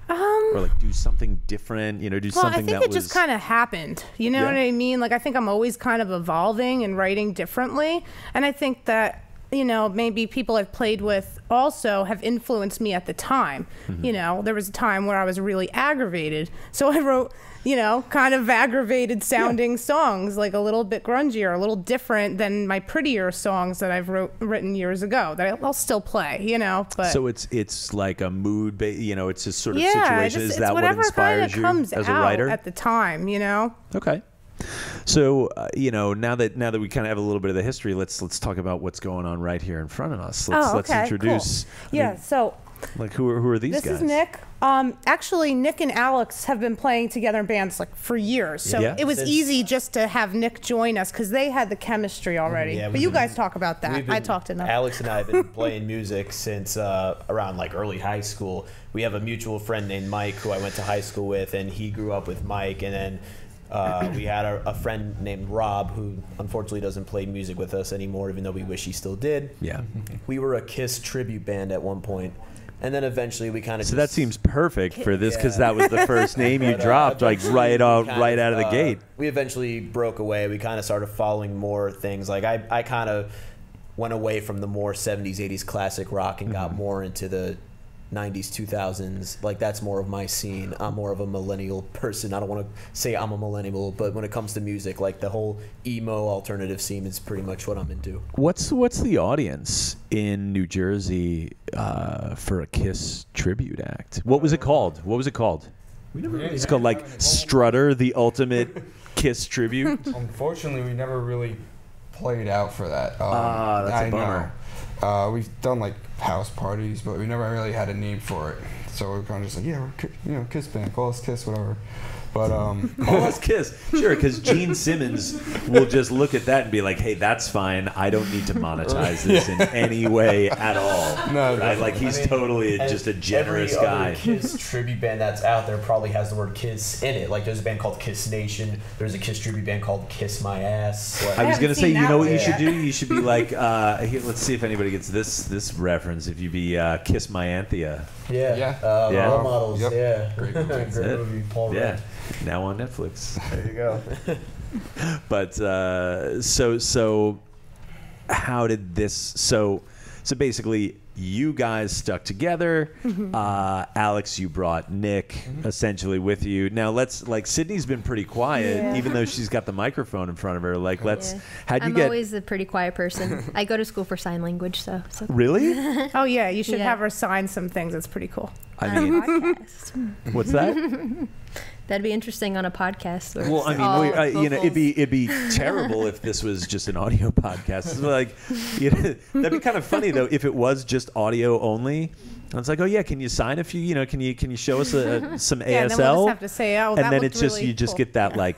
Or like do something different, do Well, something I think it just kind of happened. You know what I mean? Like, I think I'm always kind of evolving and writing differently. And I think that, maybe people I've played with also have influenced me at the time. There was a time where I was really aggravated. So I wrote, kind of aggravated sounding songs, like a little bit grungier, a little different than my prettier songs that I've written years ago that I'll still play, but. So it's like a mood, it's just sort of yeah, situation. Is it's that what inspires you comes as a out writer? at the time, Okay. So, now that we kind of have a little bit of the history, let's talk about what's going on right here in front of us. Let's introduce. Cool. So like who are these guys? This is Nick. Actually, Nick and Alex have been playing together in bands like for years. So it was easy just to have Nick join us because they had the chemistry already. Yeah, but you guys talk about that. I talked enough. Alex and I have been playing music since around like early high school. We have a mutual friend named Mike who I went to high school with, and he grew up with Mike. And then we had a friend named Rob who unfortunately doesn't play music with us anymore, even though we wish he still did. Yeah. We were a Kiss tribute band at one point. And then eventually we kind of. So that seems perfect for this because that was the first name you dropped, like right out of the gate. We eventually broke away. We kind of started following more things. Like I kind of went away from the more 70s, 80s classic rock and got more into the 90s, 2000s. Like that's more of my scene. I'm more of a millennial person. I don't want to say I'm a millennial, but when it comes to music, like the whole emo alternative scene is pretty much what I'm into. What's the audience in New Jersey for a Kiss tribute act? What was it called? It's called like Strutter, the ultimate Kiss tribute. Unfortunately, we never really played out for that. That's a bummer. We've done like house parties, but we never really had a name for it. So we're kind of just like, we're Kiss band, call us Kiss, whatever. But call us Kiss, sure, because Gene Simmons will just look at that and be like, "Hey, that's fine. I don't need to monetize this in any way at all." No, right? Like he's totally just a generous every guy. Other Kiss tribute band that's out there probably has the word Kiss in it. Like there's a band called Kiss Nation. There's a Kiss tribute band called Kiss My Ass. Like, I was gonna say, you know what you should do? Yeah. You should be like, here, let's see if anybody gets this reference. If you be Kiss My Anthea. Yeah. Yeah. Role Models. Yep. Yeah. Great movie. Great movie. Paul Yeah. Rudd. Now on Netflix. There you go. But so how did this? So basically, you guys stuck together. Alex, you brought Nick essentially with you. Now Sydney's been pretty quiet, even though she's got the microphone in front of her. Like I'm always a pretty quiet person. I go to school for sign language, so. Really? Oh yeah, you should Yeah. have her sign some things. It's pretty cool. I mean, Podcast. what's that? That'd be interesting on a podcast. Where Well, I it's mean, all it'd vocals. be terrible if this was just an audio podcast. It's like, that'd be kind of funny though if it was just audio only. And it's like, oh yeah, can you sign a few? Can you show us some ASL? Yeah, and then we'll just have to say, oh, and that then looked it's just really you just cool. get that like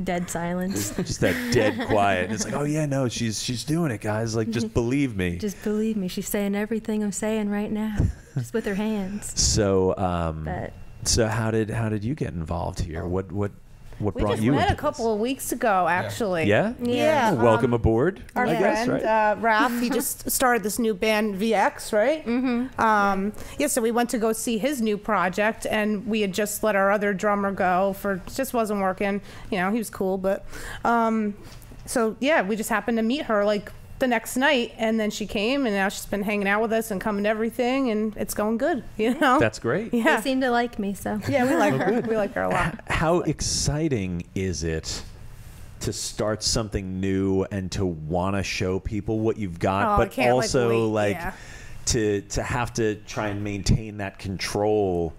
Dead silence. just that dead quiet. And it's like, oh yeah, no, she's doing it, guys. Like, just believe me. Just believe me. She's saying everything I'm saying right now, just with her hands. So, But so how did you get involved here? What We brought just you met into a couple of weeks ago, actually. Yeah. Yeah. Oh, welcome aboard. Our I guess, friend right? Raph, he just started this new band VX, right? Mm-hmm. So we went to go see his new project, and we had just let our other drummer go for just wasn't working. He was cool, but so yeah, we just happened to meet her like the next night, and then she came, and now she's been hanging out with us and coming to everything, and it's going good. That's great. Yeah. they seem to like me, so. Yeah, we like her. We like her a lot. How exciting is it to start something new and to want to show people what you've got, Oh, I but can't, also wait. Yeah. to have to try and maintain that control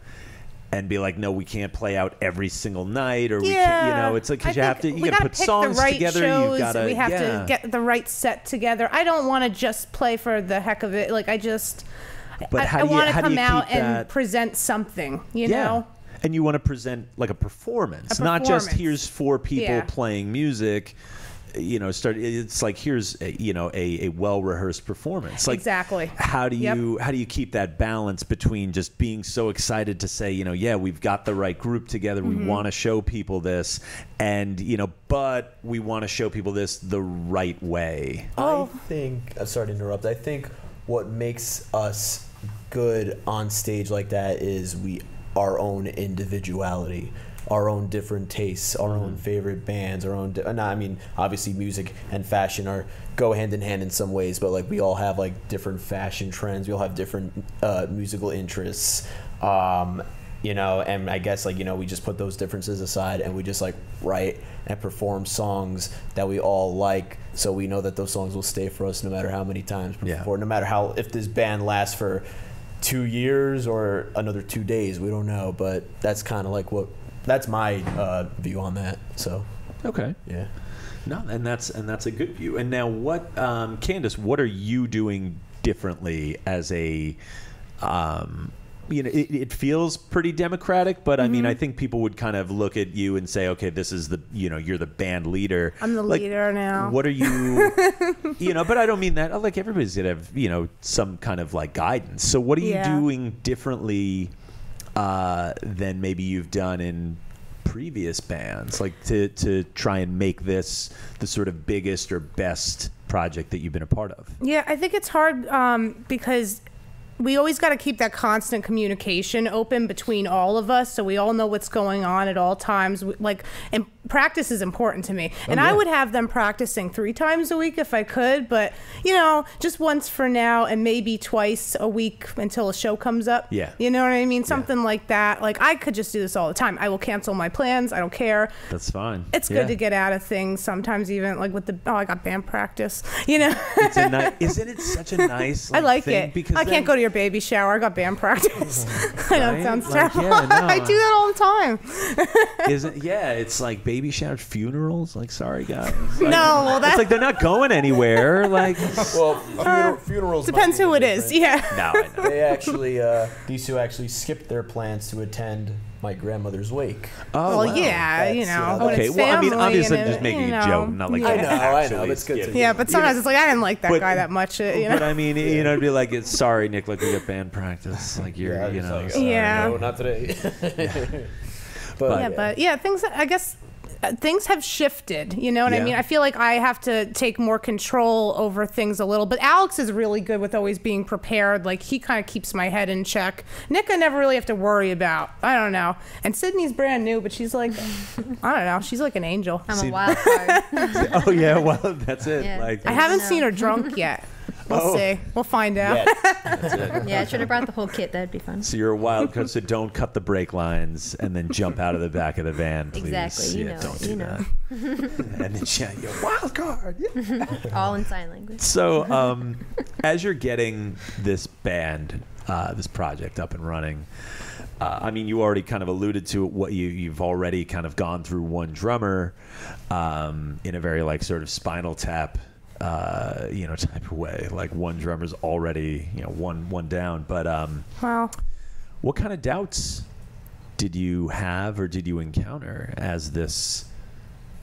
and be like, no, we can't play out every single night, or we can't, it's like, because you gotta put songs together. Shows, you gotta, we have to get the right set together. I don't want to just play for the heck of it. Like, But I want to how do you come out keep and that- present something, you Yeah. know? And you want to present like a performance, not just performance. here's four people Yeah. playing music. It's like here's a well rehearsed performance. Like, Exactly. How do you keep that balance between just being so excited to say, yeah, we've got the right group together, we want to show people this, and but we want to show people this the right way. I think, sorry to interrupt, I think what makes us good on stage like that is we our own individuality, our own different tastes, our own favorite bands, our own. I mean, obviously, music and fashion go hand in hand in some ways, but like we all have like different fashion trends. We all have different musical interests. You know, and I guess like, you know, we just put those differences aside and we just like write and perform songs that we all like, so we know that those songs will stay for us no matter how many times before, no matter how, if this band lasts for 2 years or another 2 days, we don't know, but that's kind of like that's my view on that. So okay, yeah, no, and that's a good view. And now what, Candace, what are you doing differently as a you know, it feels pretty democratic, but I mean, I think people would kind of look at you and say, okay, this is you're the band leader. I'm the leader now. What are you, you know, but I don't mean that. Like, everybody's going to have, you know, some kind of like guidance. So what are you doing differently than maybe you've done in previous bands, like to try and make this the sort of biggest or best project that you've been a part of? Yeah, I think it's hard because we always got to keep that constant communication open between all of us, so we all know what's going on at all times. And practice is important to me. And I would have them practicing 3 times a week if I could, but, you know, just once for now and maybe twice a week until a show comes up. Yeah. You know what I mean? Something like that. Like, I could just do this all the time. I will cancel my plans. I don't care. That's fine. It's good to get out of things sometimes, even like with I got band practice, you know? It's isn't it such a nice I like thing? it. Because I can't go to your baby shower. I got band practice. I know it sounds terrible. Yeah, no. I do that all the time. It's like baby showers, funerals. Like, sorry guys. Like, no, well, that's it's like they're not going anywhere. Like, well, funerals depends who it is. Yeah. No, I know. They actually, these two actually skipped their plans to attend my grandmother's wake. Oh, well, wow. yeah, you know. When Okay, it's well, I mean, family obviously, and I'm just making you a know, joke, not like yeah. I know. That's good. Yeah, but sometimes it's like I didn't like that guy that much. You know. But I mean, you know, it'd be like, it's sorry, Nick. Like, we got band practice. Like, you're, you know. Like, yeah. No, not today. But things. I guess things have shifted. You know what I Yeah. mean? I feel like I have to take more control over things a little. But Alex is really good with always being prepared. Like, he kind of keeps my head in check. Nick, I never really have to worry about. I don't know. And Sydney's brand new, but she's like, I don't know. She's like an angel. I'm a wild card. Oh yeah, well, that's it. Yeah. Like, I haven't seen her drunk yet. We'll see. We'll find out. that's it. Yeah, I should have brought the whole kit. That'd be fun. So you're a wild card. So don't cut the brake lines and then jump out of the back of the van, please. Exactly. You know don't it, do you that. know. And then you're wild card. Yeah. All in sign language. So, as you're getting this band, this project up and running, I mean, you already kind of alluded to what you've already kind of gone through one drummer in a very like sort of Spinal Tap, you know, type of way. Like, one drummer's already, you know, one down. But Wow. what kind of doubts did you have or did you encounter as this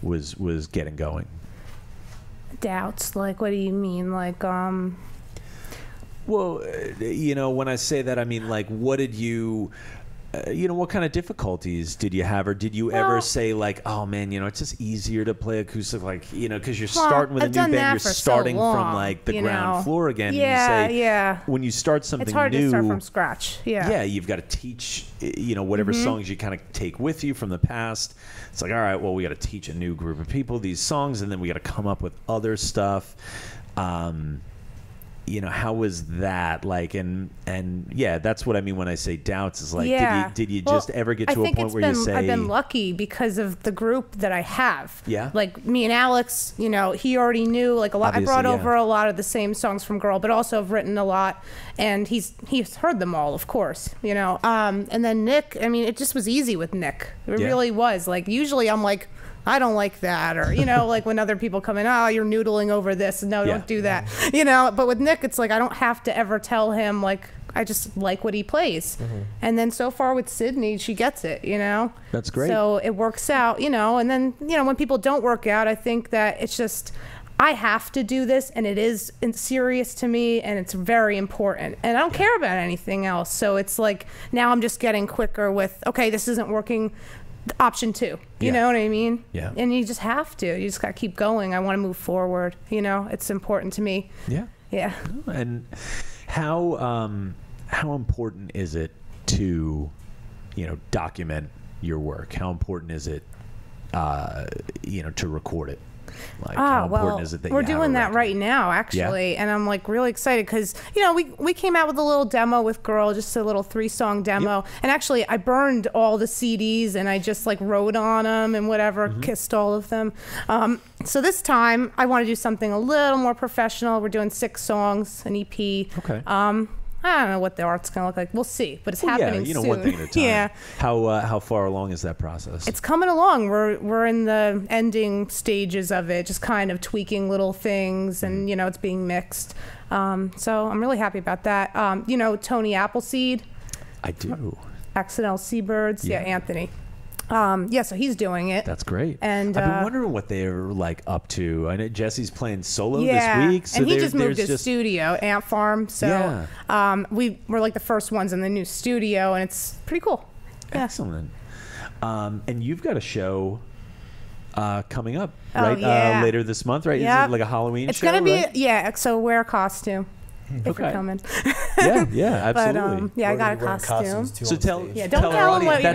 was getting going? Doubts? Like, what do you mean? Like, Well, you know, when I say that, I mean, like, what did you, you know, what kind of difficulties did you have? Or did you ever say, like, oh, man, you know, it's just easier to play acoustic, like, you know, because you're starting with a I've new done band, that you're for so starting from, long, like, the you ground know? floor again. Yeah, and you say, yeah. when you start something It's hard new, to start from scratch. Yeah. yeah, you've got to teach, you know, whatever songs you kind of take with you from the past. It's like, all right, well, we got to teach a new group of people these songs, and then we got to come up with other stuff. You know, how was that like? And yeah, that's what I mean when I say doubts. Is like, did you just ever get to a point where you say, I've been lucky because of the group that I have. Yeah. Like me and Alex, you know, he already knew like a lot. Obviously, I brought yeah. over a lot of the same songs from Girl, but also have written a lot, and he's heard them all, of course, you know. And then Nick, I mean, it just was easy with Nick. It really was. Like, usually I'm like, I don't like that, or, you know, like when other people come in, oh, you're noodling over this. No, don't do that. You know, but with Nick, it's like, I don't have to ever tell him, like, I just like what he plays. And then so far with Sydney, she gets it, you know? That's great. So it works out, you know, and then, you know, when people don't work out, I think that it's just, I have to do this, and it is serious to me, and it's very important, and I don't care about anything else. So it's like, now I'm just getting quicker with, okay, this isn't working. Option 2, you know what I mean? Yeah. And you just have to. You just got to keep going. I want to move forward. You know, it's important to me. Yeah. Yeah. And how important is it to document your work? How important is it, to record it? Like, how important is it that we're you have doing a that record? right now, actually, and I'm like really excited because we came out with a little demo with Girl, just a little 3-song demo, and actually I burned all the CDs and I just like wrote on them and whatever, kissed all of them. So this time I want to do something a little more professional. We're doing 6 songs, an EP. Okay. I don't know what the art's gonna look like. We'll see, but it's happening soon. One thing at a time. Yeah. How far along is that process? It's coming along. We're in the ending stages of it, just kind of tweaking little things, and it's being mixed. So I'm really happy about that. Tony Appleseed. I do. Accidental Seabirds. Yeah, Anthony. So he's doing it. That's great. And I've been wondering what they're like up to. I know Jesse's playing solo this week. So and he just moved his studio, Ant Farm. So we're like the first ones in the new studio, and it's pretty cool. Yeah. Excellent. And you've got a show coming up, Oh, right? yeah. Later this month, right? Yep. Is it like a Halloween It's show? gonna be right? so wear a costume if Okay. you're coming. Yeah, absolutely. But I got a We're wearing costume. costumes, too, So on tell stage. Yeah, don't our tell 'em what audience- you're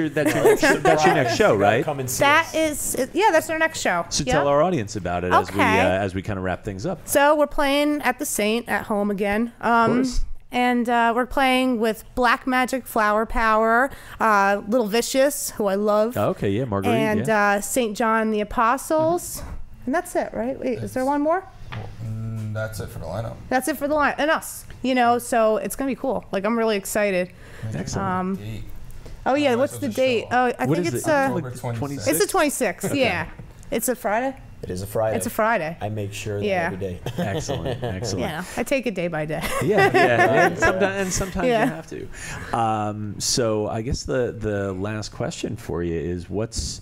gonna that's be. that's your next show, right? Come and see That us. is, that's our next show. So Yep. tell our audience about it Okay. as we kind of wrap things up. So we're playing at the Saint at home again. course. And we're playing with Black Magic Flower Power, Little Vicious, who I love, Oh, okay, yeah, Marguerite. and St. John the Apostles. And that's it, right? Wait, is there one more? That's it for the lineup. That's it for the line. And us. So it's going to be cool. Like, I'm really excited. Excellent. Date. Oh, yeah, what's of the the date? show. Oh, I What think is it's it? October Like 26th. it's the 26th, yeah. It's a Friday? It is a Friday. It's a Friday. I make sure that Yeah. every day. Excellent. Yeah, I take it day by day. Yeah. And sometimes Yeah. you have to. So I guess the last question for you is what's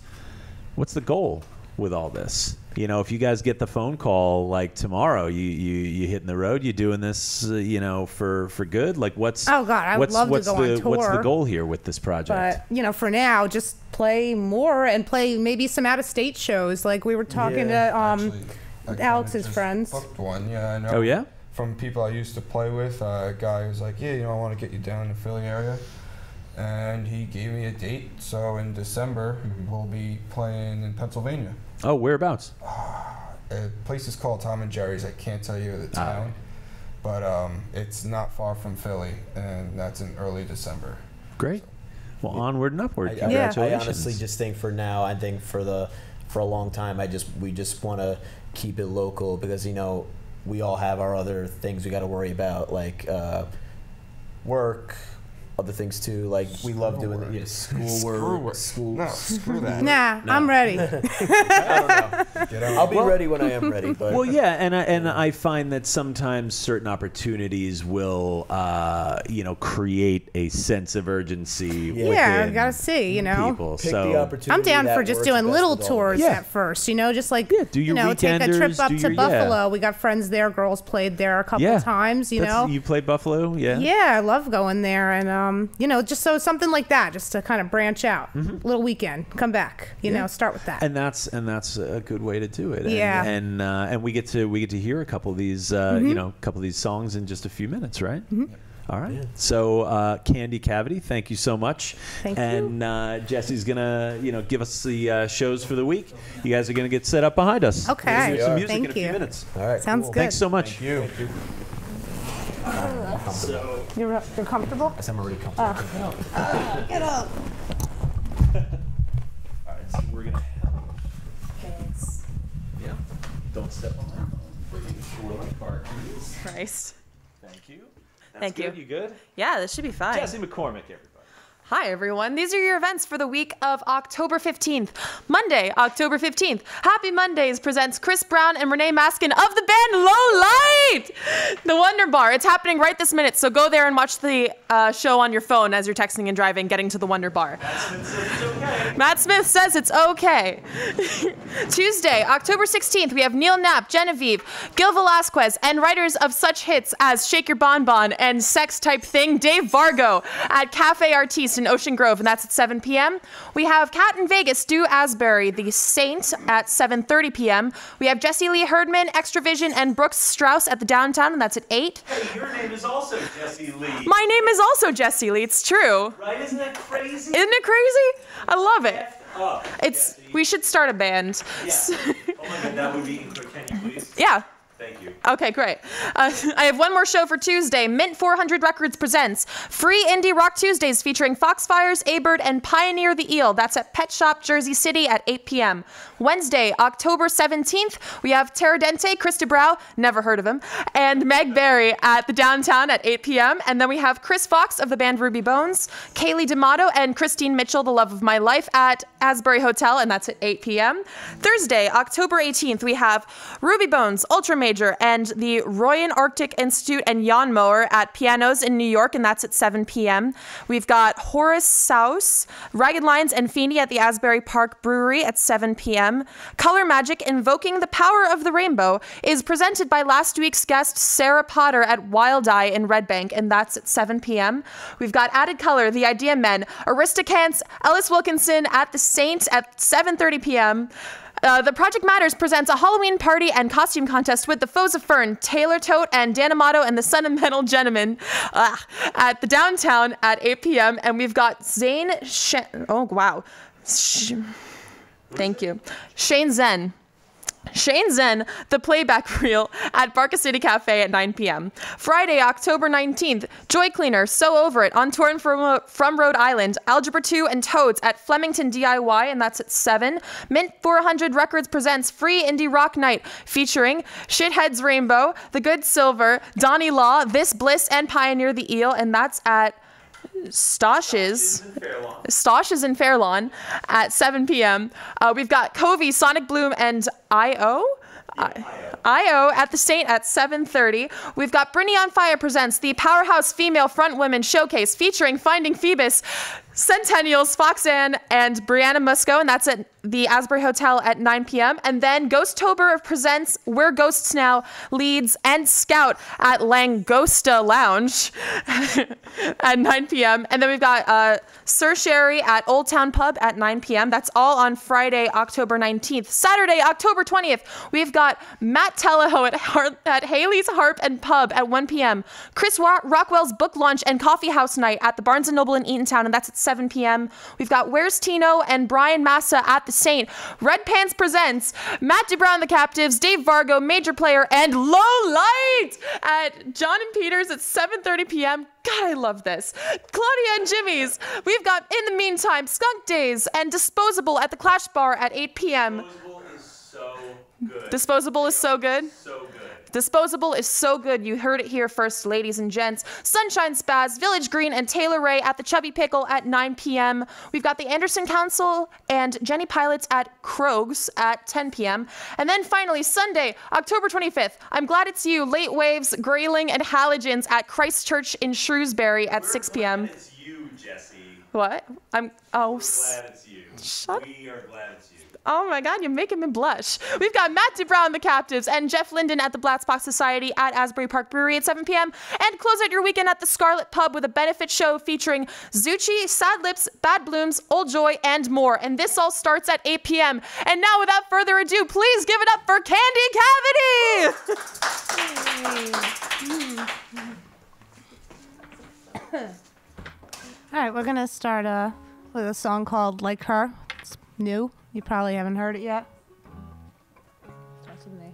the goal with all this? If you guys get the phone call like tomorrow, you hitting the road, you doing this, for good. Like what's Oh, God, I would love to what's go on the what's the tour. goal here with this project? But, for now, just play more and play maybe some out-of-state shows. Like we were talking to Actually, I kinda Alex's just friends. booked one. Yeah, I know. Oh yeah. From people I used to play with, a guy was like, yeah, I want to get you down in the Philly area. And he gave me a date. So in December, we'll be playing in Pennsylvania. Oh, whereabouts? A place is called Tom and Jerry's. I can't tell you the town. But it's not far from Philly, and that's in early December. Great. Well, onward and upward. I Congratulations. honestly just think for now, I think for a long time, we just want to keep it local because we all have our other things we got to worry about, like work, other things too. Like we love doing schoolwork. No, screw that. Nah, I'm ready. I don't know. I'll be ready when I am ready. But Well, yeah, and I find that sometimes certain opportunities will, create a sense of urgency. Yeah, I within gotta see, people. pick So the opportunity. I'm down that for just works doing best little with all of us. tours Yeah. at first, just like, do your take a trip weekenders, up do to your- yeah. Buffalo. We got friends there. Girls played there a couple times, You played Buffalo, yeah. Yeah, I love going there, and just so something like that, just to kind of branch out, little weekend, come back, start with that. And that's a good way to do it. Yeah. And we get to hear a couple of these couple of these songs in just a few minutes, right? All right. So Candy Cavity, thank you so much. Thank you. And Jesse's gonna give us the shows for the week. You guys are gonna get set up behind us. Okay. We're gonna hear some music Thank in a few you. minutes. All right. Sounds cool. good. Thanks so much. Thank you. You're comfortable? I'm already comfortable. Get up. All right, so we're gonna. Thanks. Yeah. Don't step on that. We're making sure my car keys. Christ. Thank you. That's Thank good. you. You good? Yeah, this should be fine. Jesse McCormick, everybody. Hi, everyone. These are your events for the week of October 15th. Monday, October 15th. Happy Mondays presents Chris Brown and Renee Maskin of the band Low Light, the Wonder Bar. It's happening right this minute, so go there and watch the show on your phone as you're texting and driving, getting to the Wonder Bar. Matt Smith says it's okay. Tuesday, October 16th, we have Neil Knapp, Genevieve, Gil Velasquez, and writers of such hits as Shake Your Bon Bon and Sex Type Thing, Dave Vargo, at Cafe Artiste in Ocean Grove, and that's at 7 p.m. We have Cat in Vegas, Stu Asbury, The Saint at 7:30 p.m. We have Jesse Lee Herdman, Extravision, and Brooks Strauss at the Downtown, and that's at 8. Hey, your name is also Jesse Lee. My name is also Jesse Lee. It's true. Right? Isn't that crazy? Isn't it crazy? I love it. Oh, It's. Jesse. We should start a band. Yeah. Oh my God, that would be incredible. Can you please? Yeah. Thank you. Okay, great. I have one more show for Tuesday. Mint 400 Records presents Free Indie Rock Tuesdays featuring Foxfires, A-Bird, and Pioneer the Eel. That's at Pet Shop, Jersey City at 8 p.m. Wednesday, October 17th, we have Terradente, Krista Brow, never heard of him, and Meg Berry at the Downtown at 8 p.m. And then we have Chris Fox of the band Ruby Bones, Kaylee D'Amato, and Christine Mitchell, the love of my life, at Asbury Hotel, and that's at 8 p.m. Thursday, October 18th, we have Ruby Bones, Ultra Major, and the Royan Arctic Institute and Jan Mower at Pianos in New York, and that's at 7 p.m. We've got Horace Souse, Ragged Lines, and Feeney at the Asbury Park Brewery at 7 p.m. Color Magic, Invoking the Power of the Rainbow, is presented by last week's guest Sarah Potter at Wild Eye in Red Bank, and that's at 7 p.m. We've got Added Color, The Idea Men, Aristocants, Ellis Wilkinson at the Saint at 7:30 p.m. The Project Matters presents a Halloween party and costume contest with the Foes of Fern, Taylor Tote, and Dan Amato and the Sun and Metal Gentlemen at the Downtown at 8 p.m. And we've got Zane thank you. Shane Zen, the Playback Reel at Barca City Cafe at 9 p.m. Friday, October 19th, Joy Cleaner, So Over It, on tour from Rhode Island, Algebra 2 and Toads at Flemington DIY, and that's at 7. Mint 400 Records presents Free Indie Rock Night, featuring Shitheads Rainbow, The Good Silver, Donnie Law, This Bliss, and Pioneer the Eel, and that's at Stosh's in Fairlawn at 7 p.m. We've got Covey, Sonic Bloom, and I.O. at the Saint at 7:30. We've got Britney on Fire presents the Powerhouse Female Front Women Showcase featuring Finding Phoebus, Centennials, Foxanne, and Brianna Musco, and that's at the Asbury Hotel at 9 p.m. And then Ghosttober presents We're Ghosts Now, Leads, and Scout at Langosta Lounge at 9 p.m. And then we've got Sir Sherry at Old Town Pub at 9 p.m. That's all on Friday, October 19th. Saturday, October 20th, we've got Matt Teleho at Haley's Harp and Pub at 1 p.m. Chris Rockwell's Book Launch and Coffee House Night at the Barnes & Noble in Eatontown, and that's at 7 p.m. We've got Where's Tino and Brian Massa at the Saint. Red Pants presents Matt DeBrown and the Captives, Dave Vargo, Major Player, and Low Light at John and Peters at 7:30 p.m. God, I love this. Claudia and Jimmy's. We've got In the Meantime, Skunk Days, and Disposable at the Clash Bar at 8 p.m. Disposable is so good. Disposable is so good? So good. Disposable is so good. You heard it here first, ladies and gents. Sunshine Spaz, Village Green, and Taylor Ray at the Chubby Pickle at 9 p.m. We've got the Anderson Council and Jenny Pilots at Krogs at 10 p.m. And then finally, Sunday, October 25th, I'm Glad It's You, Late Waves, Grayling, and Halogens at Christ Church in Shrewsbury at 6 p.m. Glad it's you, Jesse. What? Glad it's you. Shut. We are glad it's you. Oh my God, you're making me blush. We've got Matt DeBrown, the Captives, and Jeff Linden at the Blacksbox Society at Asbury Park Brewery at 7 p.m. And close out your weekend at the Scarlet Pub with a benefit show featuring Zucci, Sad Lips, Bad Blooms, Old Joy, and more. And this all starts at 8 p.m. And now, without further ado, please give it up for Candy Cavity! All right, we're going to start with a song called Like Her. It's new. You probably haven't heard it yet. Starts with me.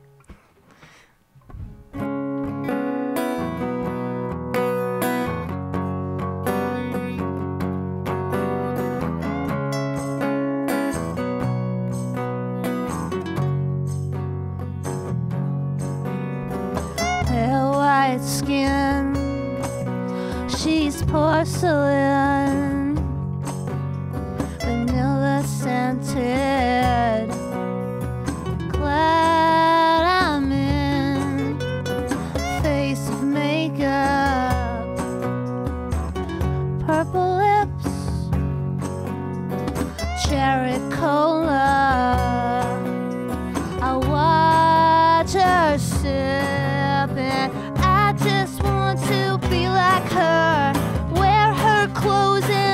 Pale white skin, she's porcelain, vanilla scented, glad I'm in, face of makeup, purple lips, cherry cola, I watch her sipping, I just want to be like her, wear her clothes and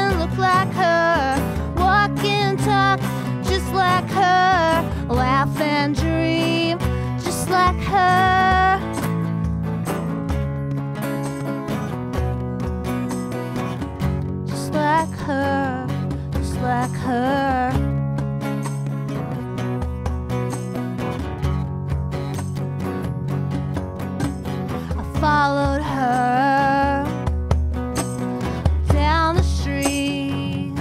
followed her down the street.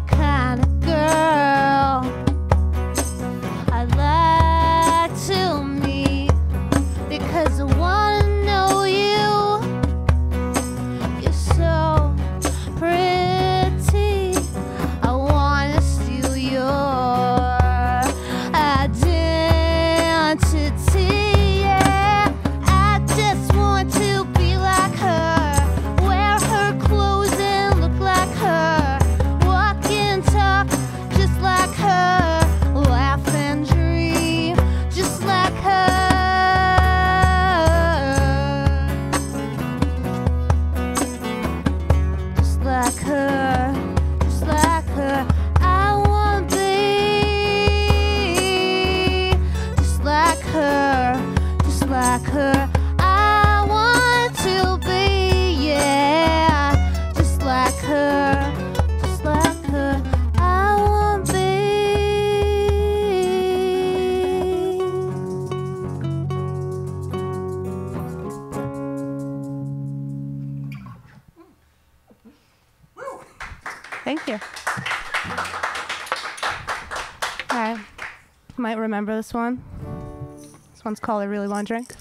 Kind of girl I'd like to meet, because I wanna know you. You're so pretty. I wanna steal your identity. Yeah, I just want to be like her, wear her clothes and look like her, walk and talk just like her, laugh and dream just like her. Just like her, just like her. I wanna be just like her, just like her. I want to be, yeah, just like her, just like her. I want to be. Thank you. Alright, might remember this one. This one's called I Really Want to Drink.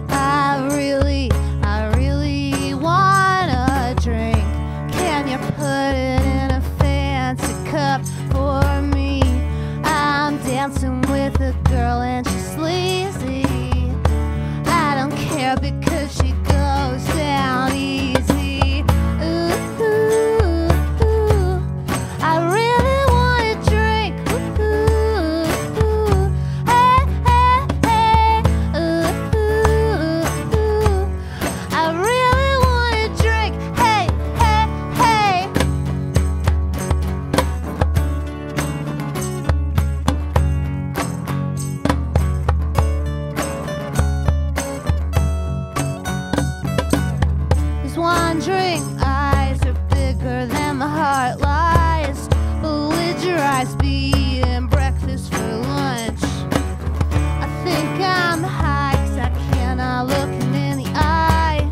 I really wanna drink. Can you put it in a fancy cup for me? I'm dancing with a girl and she's sleazy. I don't care because she goes down easy. Ooh, ooh, ooh. I really wanna drink. Ooh, ooh, ooh. Hey, hey, hey. Ooh, ooh, ooh. I really wanna drink. Hey, hey, hey. There's one drink, eyes are bigger than the heart lies. But would your eyes be eating breakfast for lunch? I think I'm high 'cause I cannot look him in the eye.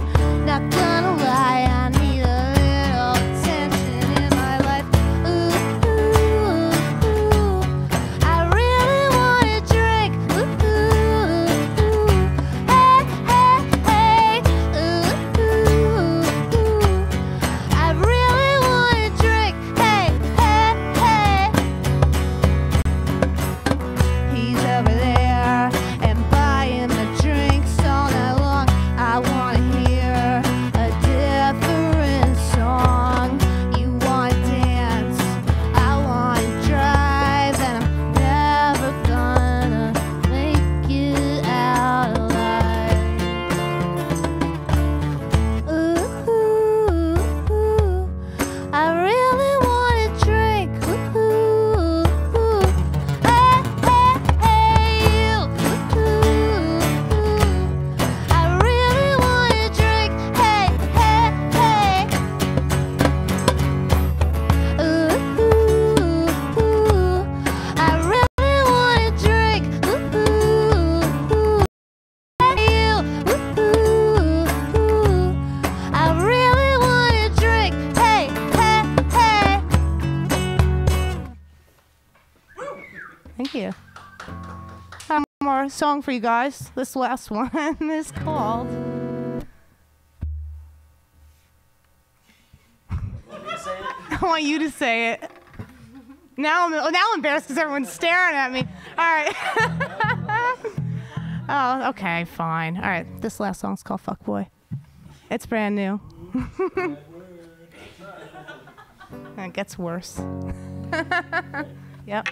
Not gonna lie, I need a little attention in my life. Ooh, ooh, ooh. I really wanna drink. Ooh, ooh, ooh. Hey, hey, hey. Ooh, ooh, ooh. I really wanna drink. Hey, hey, hey. He's over there and buying the drinks all night long. I wanna hear a different song. You wanna dance, I wanna drive, and I'm never gonna make it out alive. Ooh, ooh, ooh. I really wanna drink. Ooh, ooh, ooh. Hey, hey, hey, you. Ooh, ooh. I really wanna drink. Hey, hey, hey. Ooh, ooh. I really wanna drink. Ooh, ooh. Hey, you. Ooh, I really wanna drink. Hey, hey, hey. Thank you. One more song for you guys. This last one is called. I want you to say it. Now I'm embarrassed because everyone's staring at me. All right. Oh, okay, fine. All right, this last song's called Fuckboy. It's brand new. And it gets worse. Yep.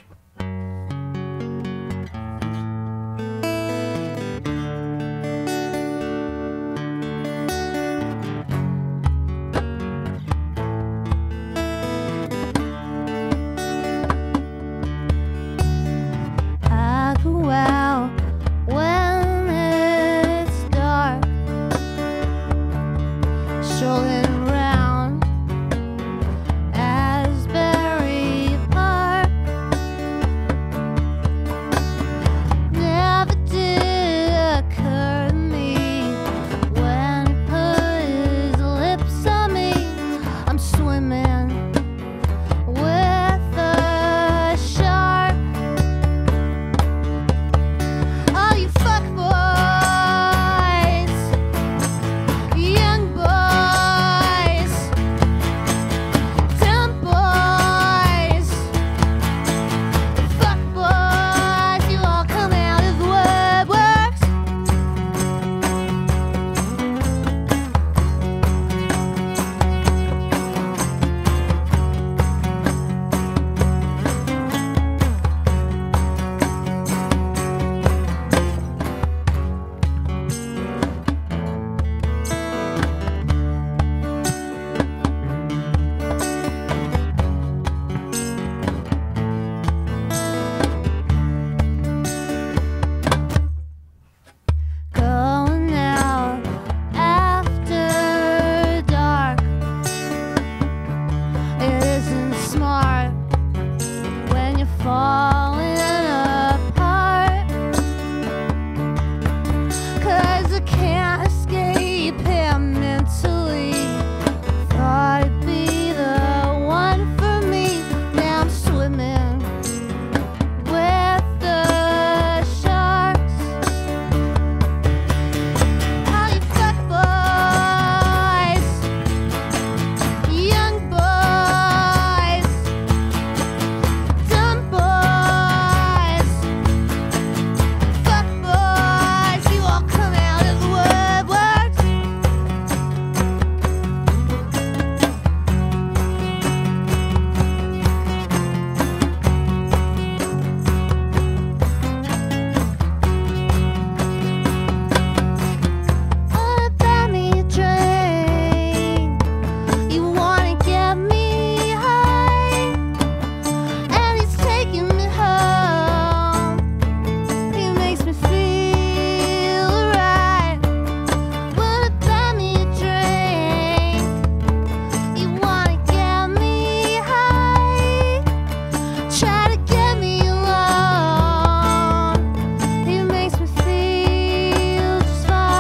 try to get me along. It makes me feel just fine.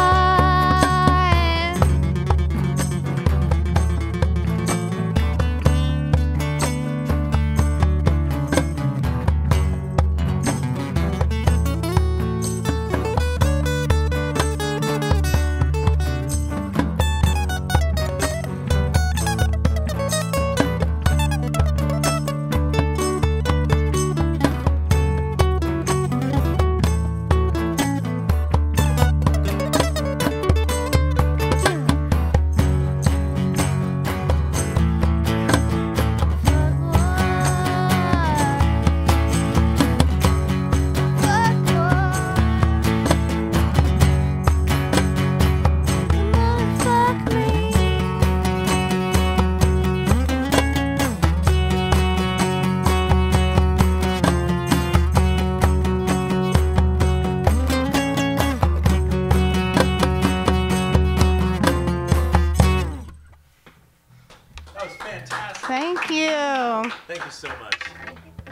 That was fantastic. Thank you. Thank you so much.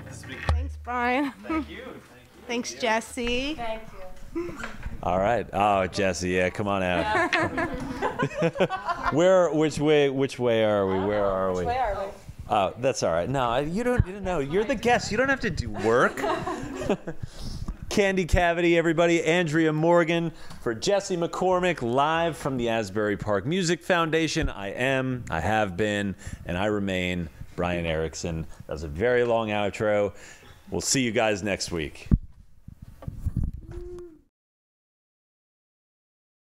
This has been great. Thanks, Brian. Thank you. Thanks, Jesse. All right. Oh, Jesse, yeah, come on out. Which way are we? Where are we? Oh, that's all right. No, you don't know. You're the guest. You don't have to do work. Candy Cavity, everybody. Andrea Morgan for Jesse McCormick, live from the Asbury Park Music Foundation. I have been, and I remain Brian Erickson. That was a very long outro. We'll see you guys next week.